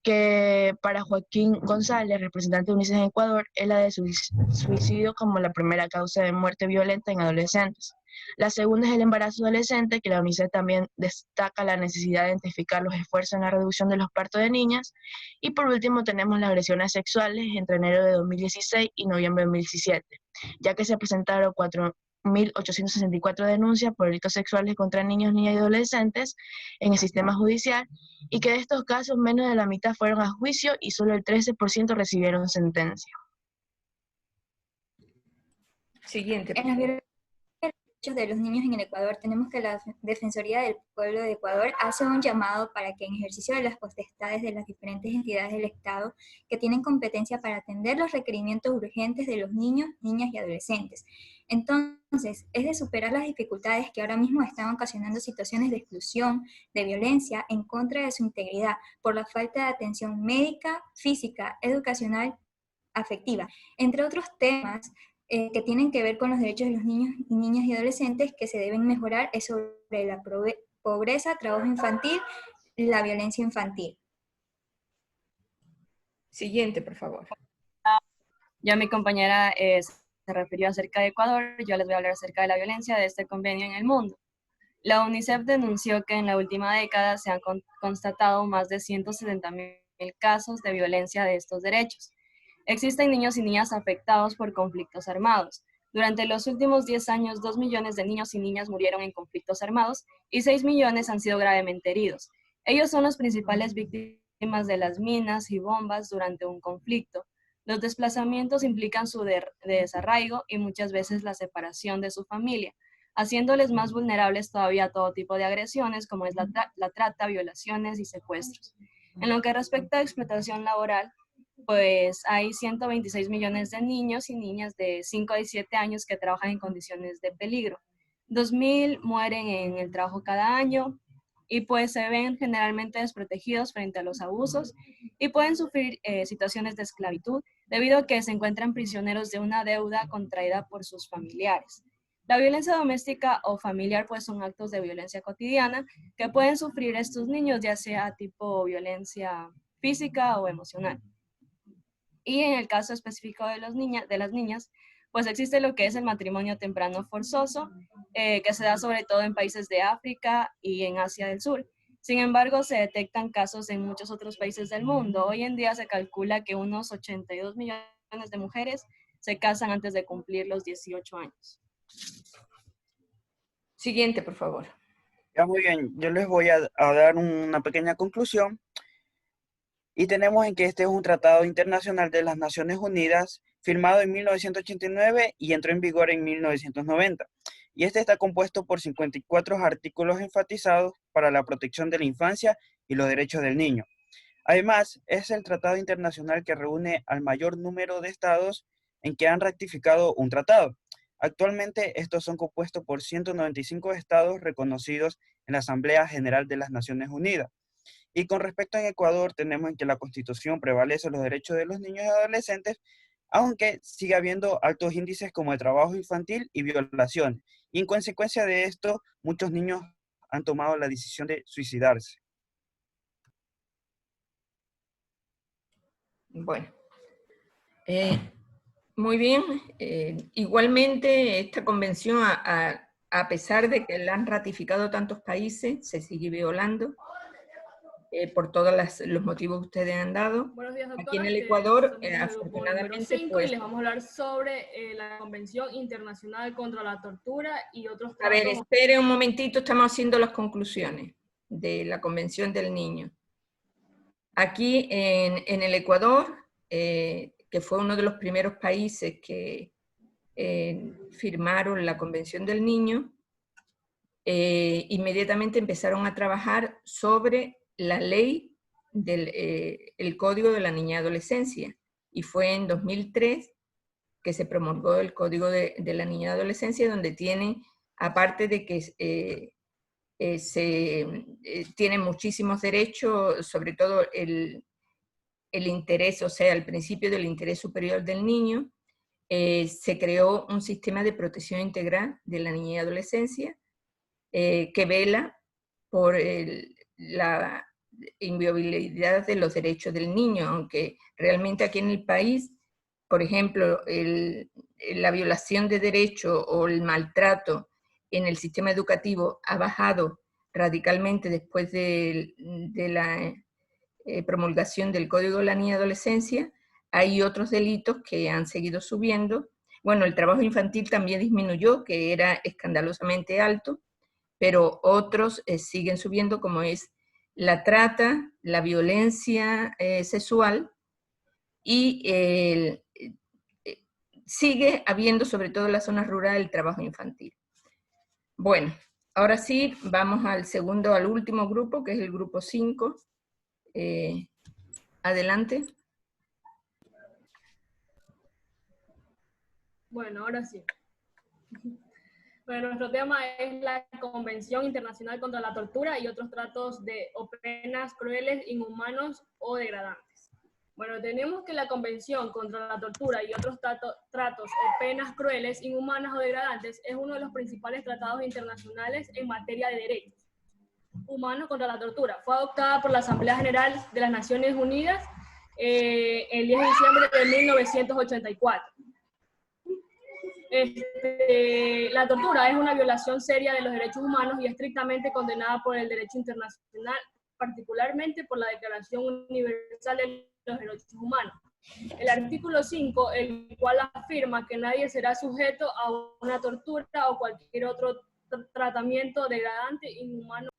que para Joaquín González, representante de UNICEF en Ecuador, es la de suicidio como la primera causa de muerte violenta en adolescentes. La segunda es el embarazo adolescente, que la UNICEF también destaca la necesidad de identificar los esfuerzos en la reducción de los partos de niñas. Y por último tenemos las agresiones sexuales entre enero de 2016 y noviembre de 2017, ya que se presentaron 4.864 denuncias por delitos sexuales contra niños, niñas y adolescentes en el sistema judicial, y que de estos casos menos de la mitad fueron a juicio y solo el 13% recibieron sentencia. Siguiente. En las violaciones de los derechos de los niños en el Ecuador, tenemos que la Defensoría del Pueblo de Ecuador hace un llamado para que en ejercicio de las potestades de las diferentes entidades del Estado que tienen competencia para atender los requerimientos urgentes de los niños, niñas y adolescentes. Entonces, es de superar las dificultades que ahora mismo están ocasionando situaciones de exclusión, de violencia en contra de su integridad, por la falta de atención médica, física, educacional, afectiva, entre otros temas que tienen que ver con los derechos de los niños, niñas y adolescentes que se deben mejorar, es sobre la pobreza, trabajo infantil, la violencia infantil. Siguiente, por favor. Ya mi compañera se refirió acerca de Ecuador, yo les voy a hablar acerca de la violencia de este convenio en el mundo. La UNICEF denunció que en la última década se han constatado más de 170.000 casos de violencia de estos derechos. Existen niños y niñas afectados por conflictos armados. Durante los últimos 10 años, 2 millones de niños y niñas murieron en conflictos armados y 6 millones han sido gravemente heridos. Ellos son las principales víctimas de las minas y bombas durante un conflicto. Los desplazamientos implican su desarraigo y muchas veces la separación de su familia, haciéndoles más vulnerables todavía a todo tipo de agresiones como es la trata, violaciones y secuestros. En lo que respecta a explotación laboral, pues hay 126 millones de niños y niñas de 5 a 17 años que trabajan en condiciones de peligro. 2.000 mueren en el trabajo cada año y pues se ven generalmente desprotegidos frente a los abusos y pueden sufrir situaciones de esclavitud debido a que se encuentran prisioneros de una deuda contraída por sus familiares. La violencia doméstica o familiar pues son actos de violencia cotidiana que pueden sufrir estos niños, ya sea tipo violencia física o emocional. Y en el caso específico de las niñas, pues existe lo que es el matrimonio temprano forzoso, que se da sobre todo en países de África y en Asia del Sur. Sin embargo, se detectan casos en muchos otros países del mundo. Hoy en día se calcula que unos 82 millones de mujeres se casan antes de cumplir los 18 años. Siguiente, por favor. Ya, muy bien, yo les voy a dar una pequeña conclusión. Y tenemos en que este es un tratado internacional de las Naciones Unidas firmado en 1989 y entró en vigor en 1990. Y este está compuesto por 54 artículos enfatizados para la protección de la infancia y los derechos del niño. Además, es el tratado internacional que reúne al mayor número de estados en que han ratificado un tratado. Actualmente, estos son compuestos por 195 estados reconocidos en la Asamblea General de las Naciones Unidas. Y con respecto a Ecuador, tenemos en que la Constitución prevalece los derechos de los niños y adolescentes, aunque sigue habiendo altos índices como el trabajo infantil y violación. Y en consecuencia de esto, muchos niños han tomado la decisión de suicidarse. Bueno, muy bien. Igualmente, esta convención, a pesar de que la han ratificado tantos países, se sigue violando. Por todos los motivos que ustedes han dado. Buenos días, doctora. Aquí en el Ecuador, Estamos en el grupo afortunadamente, número 5 pues... y les vamos a hablar sobre la Convención Internacional contra la Tortura y otros A ver, tratos. espere un momentito, estamos haciendo las conclusiones de la Convención del Niño. Aquí en el Ecuador, que fue uno de los primeros países que firmaron la Convención del Niño, inmediatamente empezaron a trabajar sobre la ley del el Código de la Niña y Adolescencia, y fue en 2003 que se promulgó el Código de la Niña y Adolescencia, donde tiene, aparte de que tiene muchísimos derechos, sobre todo el interés, o sea, el principio del interés superior del niño, se creó un sistema de protección integral de la niña y adolescencia, que vela por la inviolabilidad de los derechos del niño, aunque realmente aquí en el país, por ejemplo, la violación de derechos o el maltrato en el sistema educativo ha bajado radicalmente después de la promulgación del Código de la Niña y Adolescencia. Hay otros delitos que han seguido subiendo. Bueno, el trabajo infantil también disminuyó, que era escandalosamente alto, pero otros siguen subiendo, como es la trata, la violencia sexual, y sigue habiendo, sobre todo en las zonas rurales, el trabajo infantil. Bueno, ahora sí, vamos al último grupo, que es el grupo 5. Adelante. Bueno, ahora sí. Bueno, nuestro tema es la Convención Internacional contra la Tortura y otros tratos o penas crueles, inhumanos o degradantes. Bueno, tenemos que la Convención contra la Tortura y otros tratos o penas crueles, inhumanas o degradantes es uno de los principales tratados internacionales en materia de derechos humanos contra la tortura. Fue adoptada por la Asamblea General de las Naciones Unidas el 10 de diciembre de 1984. La tortura es una violación seria de los derechos humanos y estrictamente condenada por el derecho internacional, particularmente por la Declaración Universal de los Derechos Humanos. El artículo 5, el cual afirma que nadie será sujeto a una tortura o cualquier otro tratamiento degradante, inhumano.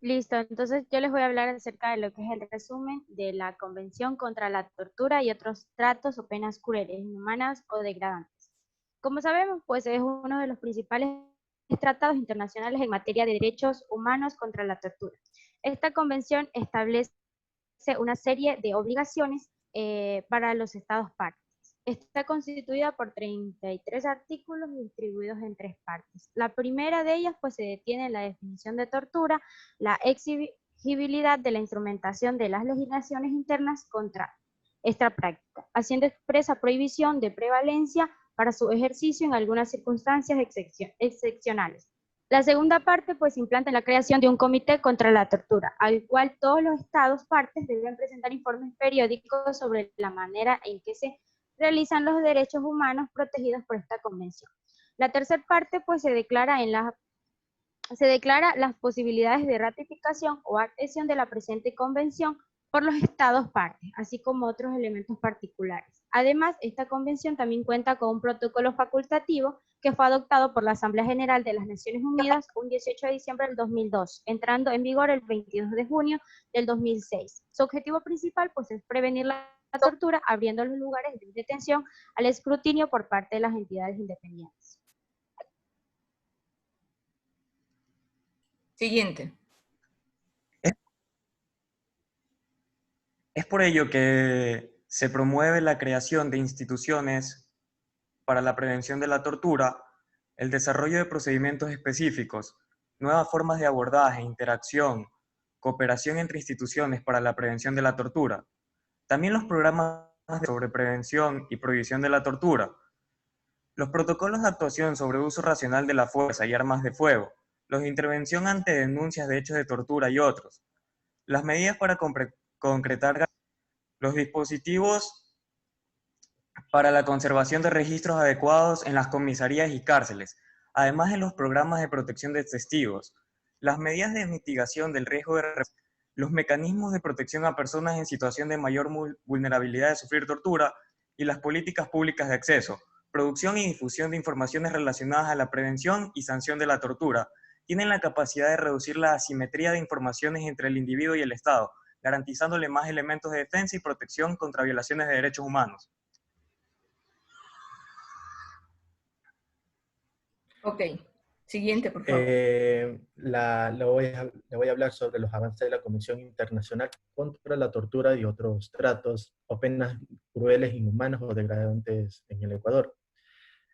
Listo, entonces yo les voy a hablar acerca de lo que es el resumen de la Convención contra la Tortura y otros tratos o penas crueles, inhumanas o degradantes. Como sabemos, pues es uno de los principales tratados internacionales en materia de derechos humanos contra la tortura. Esta convención establece una serie de obligaciones para los estados partes. Está constituida por 33 artículos distribuidos en 3 partes. La primera de ellas pues se detiene en la definición de tortura, la exigibilidad de la instrumentación de las legislaciones internas contra esta práctica, haciendo expresa prohibición de prevalencia para su ejercicio en algunas circunstancias excepcionales. La segunda parte pues implanta la creación de un comité contra la tortura, al cual todos los estados partes deben presentar informes periódicos sobre la manera en que se realizan los derechos humanos protegidos por esta convención. La tercera parte pues se declara las posibilidades de ratificación o adhesión de la presente convención por los estados partes, así como otros elementos particulares. Además, esta convención también cuenta con un protocolo facultativo que fue adoptado por la Asamblea General de las Naciones Unidas un 18 de diciembre del 2002, entrando en vigor el 22 de junio del 2006. Su objetivo principal pues es prevenir la tortura, abriendo los lugares de detención al escrutinio por parte de las entidades independientes. Siguiente. Es por ello que se promueve la creación de instituciones para la prevención de la tortura, el desarrollo de procedimientos específicos, nuevas formas de abordaje, interacción, cooperación entre instituciones para la prevención de la tortura. También los programas sobre prevención y prohibición de la tortura, los protocolos de actuación sobre uso racional de la fuerza y armas de fuego, los de intervención ante denuncias de hechos de tortura y otros, las medidas para concretar los dispositivos para la conservación de registros adecuados en las comisarías y cárceles, además de los programas de protección de testigos, las medidas de mitigación del riesgo de los mecanismos de protección a personas en situación de mayor vulnerabilidad de sufrir tortura y las políticas públicas de acceso, producción y difusión de informaciones relacionadas a la prevención y sanción de la tortura, tienen la capacidad de reducir la asimetría de informaciones entre el individuo y el Estado, garantizándole más elementos de defensa y protección contra violaciones de derechos humanos. Ok. Siguiente, por favor. Le voy a hablar sobre los avances de la Convención Internacional contra la Tortura y otros tratos o penas crueles, inhumanos o degradantes en el Ecuador.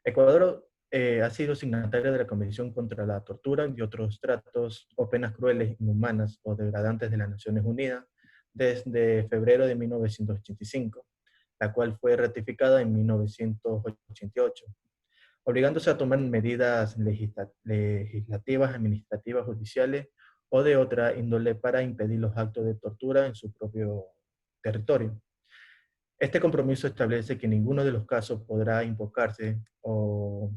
Ecuador ha sido signatario de la Convención contra la Tortura y otros tratos o penas crueles, inhumanas o degradantes de las Naciones Unidas desde febrero de 1985, la cual fue ratificada en 1988, obligándose a tomar medidas legislativas, administrativas, judiciales o de otra índole para impedir los actos de tortura en su propio territorio. Este compromiso establece que ninguno de los casos podrá invocarse o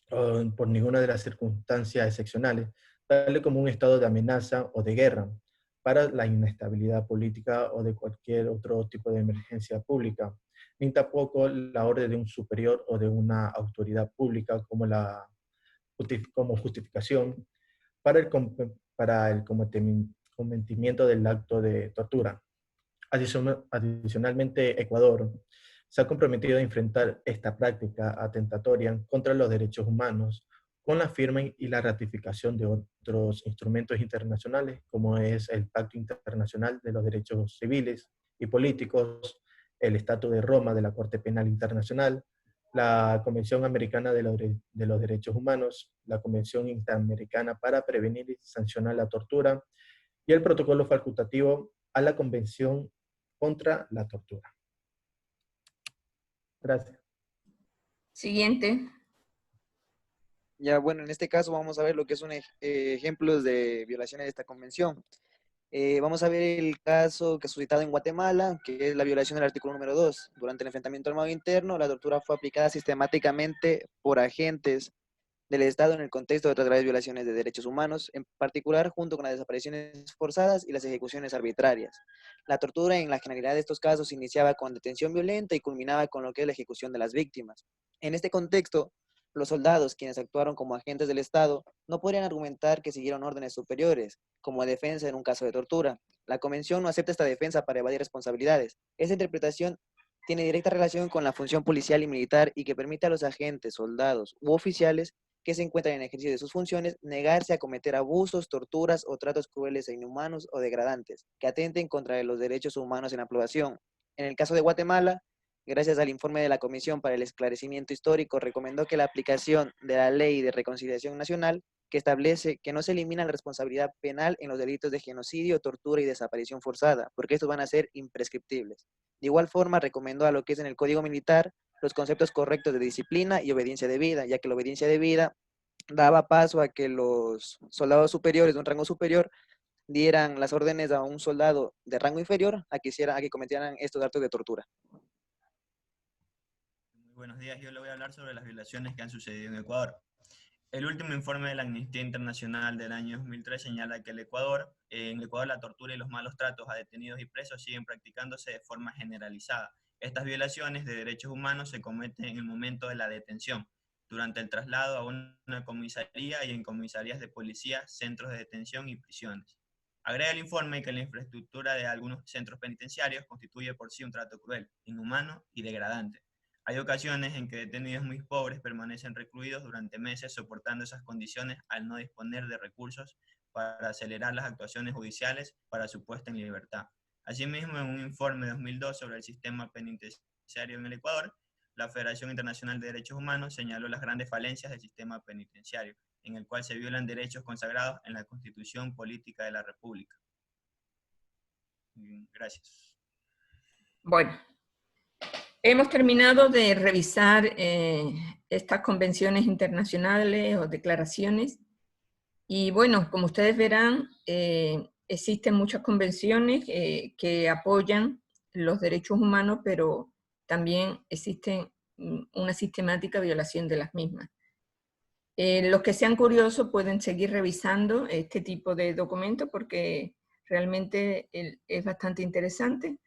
por ninguna de las circunstancias excepcionales, tal como un estado de amenaza o de guerra, para la inestabilidad política o de cualquier otro tipo de emergencia pública, ni tampoco la orden de un superior o de una autoridad pública como justificación para el cometimiento del acto de tortura. Adicionalmente, Ecuador se ha comprometido a enfrentar esta práctica atentatoria contra los derechos humanos con la firma y la ratificación de otros instrumentos internacionales, como es el Pacto Internacional de los Derechos Civiles y Políticos, el Estatuto de Roma de la Corte Penal Internacional, la Convención Americana de los Derechos Humanos, la Convención Interamericana para Prevenir y Sancionar la Tortura y el Protocolo Facultativo a la Convención contra la Tortura. Gracias. Siguiente. Ya, bueno, en este caso vamos a ver lo que son ejemplos de violaciones de esta convención. Vamos a ver el caso que ha suscitado en Guatemala, que es la violación del artículo número 2. Durante el enfrentamiento armado interno, la tortura fue aplicada sistemáticamente por agentes del Estado en el contexto de otras graves violaciones de derechos humanos, en particular junto con las desapariciones forzadas y las ejecuciones arbitrarias. La tortura en la generalidad de estos casos iniciaba con detención violenta y culminaba con lo que es la ejecución de las víctimas. En este contexto, los soldados, quienes actuaron como agentes del Estado, no podrían argumentar que siguieron órdenes superiores, como defensa en un caso de tortura. La Convención no acepta esta defensa para evadir responsabilidades. Esa interpretación tiene directa relación con la función policial y militar y que permite a los agentes, soldados u oficiales que se encuentran en ejercicio de sus funciones negarse a cometer abusos, torturas o tratos crueles e inhumanos o degradantes que atenten contra los derechos humanos en la población. En el caso de Guatemala, gracias al informe de la Comisión para el Esclarecimiento Histórico, recomendó que la aplicación de la Ley de Reconciliación Nacional, que establece que no se elimina la responsabilidad penal en los delitos de genocidio, tortura y desaparición forzada, porque estos van a ser imprescriptibles. De igual forma, recomendó a lo que es en el Código Militar los conceptos correctos de disciplina y obediencia debida, ya que la obediencia debida daba paso a que los soldados superiores de un rango superior dieran las órdenes a un soldado de rango inferior a que cometieran estos actos de tortura. Buenos días, yo le voy a hablar sobre las violaciones que han sucedido en Ecuador. El último informe de la Amnistía Internacional del año 2003 señala que en Ecuador la tortura y los malos tratos a detenidos y presos siguen practicándose de forma generalizada. Estas violaciones de derechos humanos se cometen en el momento de la detención, durante el traslado a una comisaría y en comisarías de policía, centros de detención y prisiones. Agrega el informe que la infraestructura de algunos centros penitenciarios constituye por sí un trato cruel, inhumano y degradante. Hay ocasiones en que detenidos muy pobres permanecen recluidos durante meses soportando esas condiciones al no disponer de recursos para acelerar las actuaciones judiciales para su puesta en libertad. Asimismo, en un informe de 2002 sobre el sistema penitenciario en el Ecuador, la Federación Internacional de Derechos Humanos señaló las grandes falencias del sistema penitenciario, en el cual se violan derechos consagrados en la Constitución Política de la República. Gracias. Bueno. Hemos terminado de revisar estas convenciones internacionales o declaraciones y bueno, como ustedes verán, existen muchas convenciones que apoyan los derechos humanos, pero también existe una sistemática violación de las mismas. Los que sean curiosos pueden seguir revisando este tipo de documentos porque realmente es bastante interesante.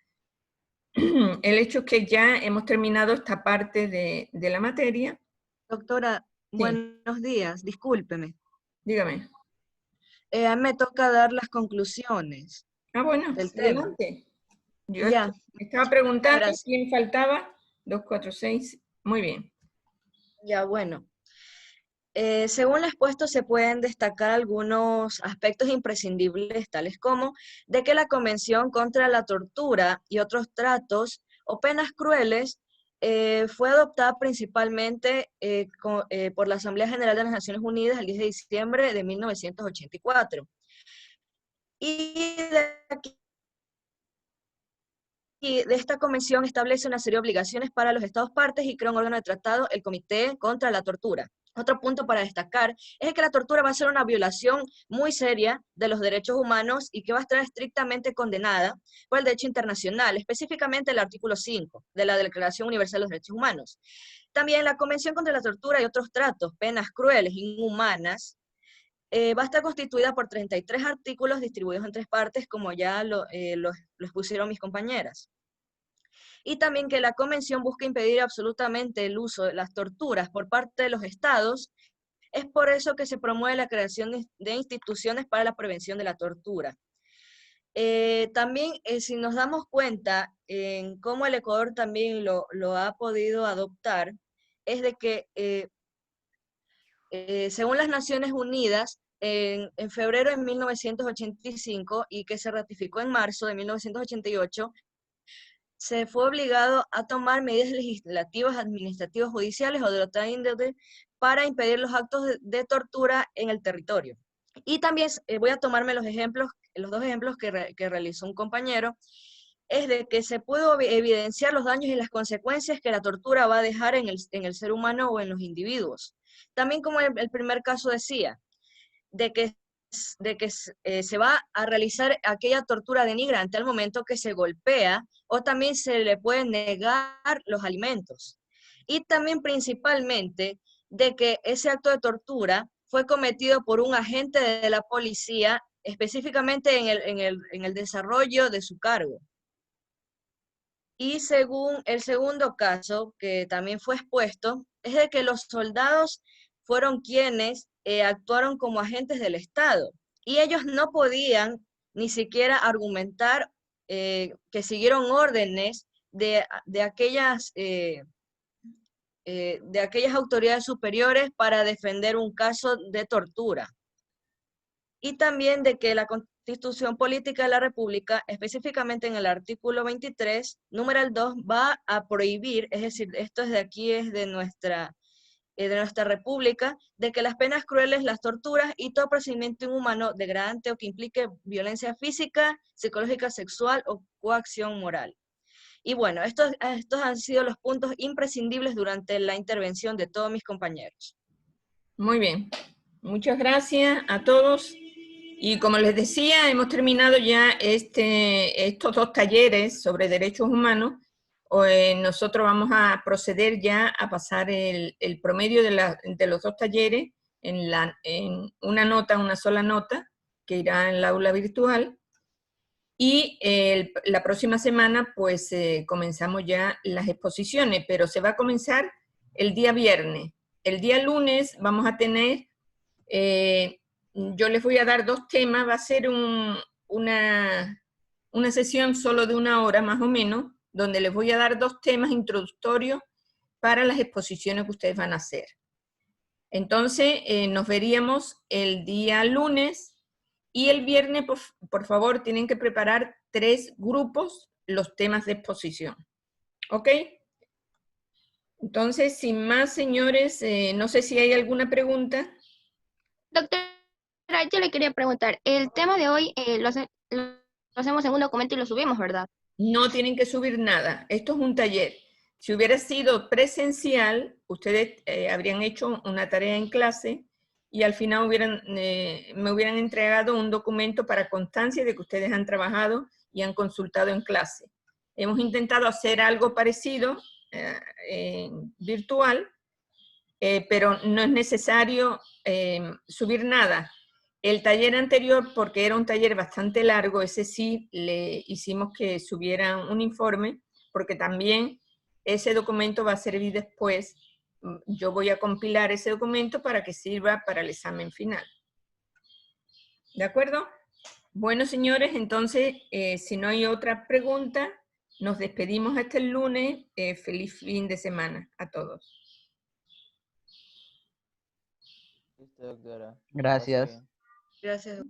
El hecho es que ya hemos terminado esta parte de la materia. Doctora, Sí. buenos días, discúlpeme. Dígame. Me toca dar las conclusiones. Ah, bueno, del tema. adelante. Yo Ya. estaba preguntando Gracias. quién faltaba. 2, 4, 6. Muy bien. Ya, bueno. Según lo expuesto, se pueden destacar algunos aspectos imprescindibles, tales como de que la Convención contra la Tortura y otros tratos o penas crueles fue adoptada principalmente por la Asamblea General de las Naciones Unidas el 10 de diciembre de 1984. Y de aquí Y de esta convención establece una serie de obligaciones para los Estados partes y crea un órgano de tratado, el Comité contra la Tortura. Otro punto para destacar es que la tortura va a ser una violación muy seria de los derechos humanos y que va a estar estrictamente condenada por el derecho internacional, específicamente el artículo 5 de la Declaración Universal de los Derechos Humanos. También la Convención contra la Tortura y otros tratos, penas crueles, inhumanas, va a estar constituida por 33 artículos distribuidos en 3 partes, como ya lo expusieron mis compañeras. Y también que la Convención busca impedir absolutamente el uso de las torturas por parte de los Estados. Es por eso que se promueve la creación de instituciones para la prevención de la tortura. También, si nos damos cuenta en cómo el Ecuador también lo ha podido adoptar, es de que según las Naciones Unidas, en febrero de 1985 y que se ratificó en marzo de 1988, se fue obligado a tomar medidas legislativas, administrativas, judiciales o de otra índole para impedir los actos de tortura en el territorio. Y también voy a tomarme los dos ejemplos que realizó un compañero, es de que se puede evidenciar los daños y las consecuencias que la tortura va a dejar en el ser humano o en los individuos. También, como el primer caso decía, de que se va a realizar aquella tortura denigrante al momento que se golpea, o también se le puede negar los alimentos. Y también principalmente de que ese acto de tortura fue cometido por un agente de la policía, específicamente en el desarrollo de su cargo. Y según el segundo caso, que también fue expuesto, es de que los soldados fueron quienes actuaron como agentes del Estado. Y ellos no podían ni siquiera argumentar que siguieron órdenes de aquellas autoridades superiores para defender un caso de tortura. Y también de que la Constitución Política de la República, específicamente en el artículo 23, numeral 2, va a prohibir, es decir, esto es de aquí, es de nuestra república, de que las penas crueles, las torturas y todo procedimiento inhumano, degradante o que implique violencia física, psicológica, sexual o coacción moral. Y bueno, estos han sido los puntos imprescindibles durante la intervención de todos mis compañeros. Muy bien. Muchas gracias a todos. Y como les decía, hemos terminado ya estos 2 talleres sobre derechos humanos. Nosotros vamos a proceder ya a pasar el promedio de los 2 talleres en una sola nota, que irá en el aula virtual. Y la próxima semana, pues, comenzamos ya las exposiciones, pero se va a comenzar el día viernes. El día lunes vamos a tener, yo les voy a dar 2 temas, va a ser una sesión solo de 1 hora más o menos, donde les voy a dar 2 temas introductorios para las exposiciones que ustedes van a hacer. Entonces, nos veríamos el día lunes. Y el viernes, por favor, tienen que preparar 3 grupos los temas de exposición. ¿Ok? Entonces, sin más, señores, no sé si hay alguna pregunta. Doctora, yo le quería preguntar, el tema de hoy lo hacemos en un documento y lo subimos, ¿verdad? No tienen que subir nada. Esto es un taller. Si hubiera sido presencial, ustedes habrían hecho una tarea en clase y al final me hubieran entregado un documento para constancia de que ustedes han trabajado y han consultado en clase. Hemos intentado hacer algo parecido virtual, pero no es necesario subir nada. El taller anterior, porque era un taller bastante largo, ese sí le hicimos que subieran un informe, porque también ese documento va a servir después. Yo voy a compilar ese documento para que sirva para el examen final. ¿De acuerdo? Bueno, señores, entonces, si no hay otra pregunta, nos despedimos hasta el lunes. Feliz fin de semana a todos. Listo, doctora. Gracias. Gracias.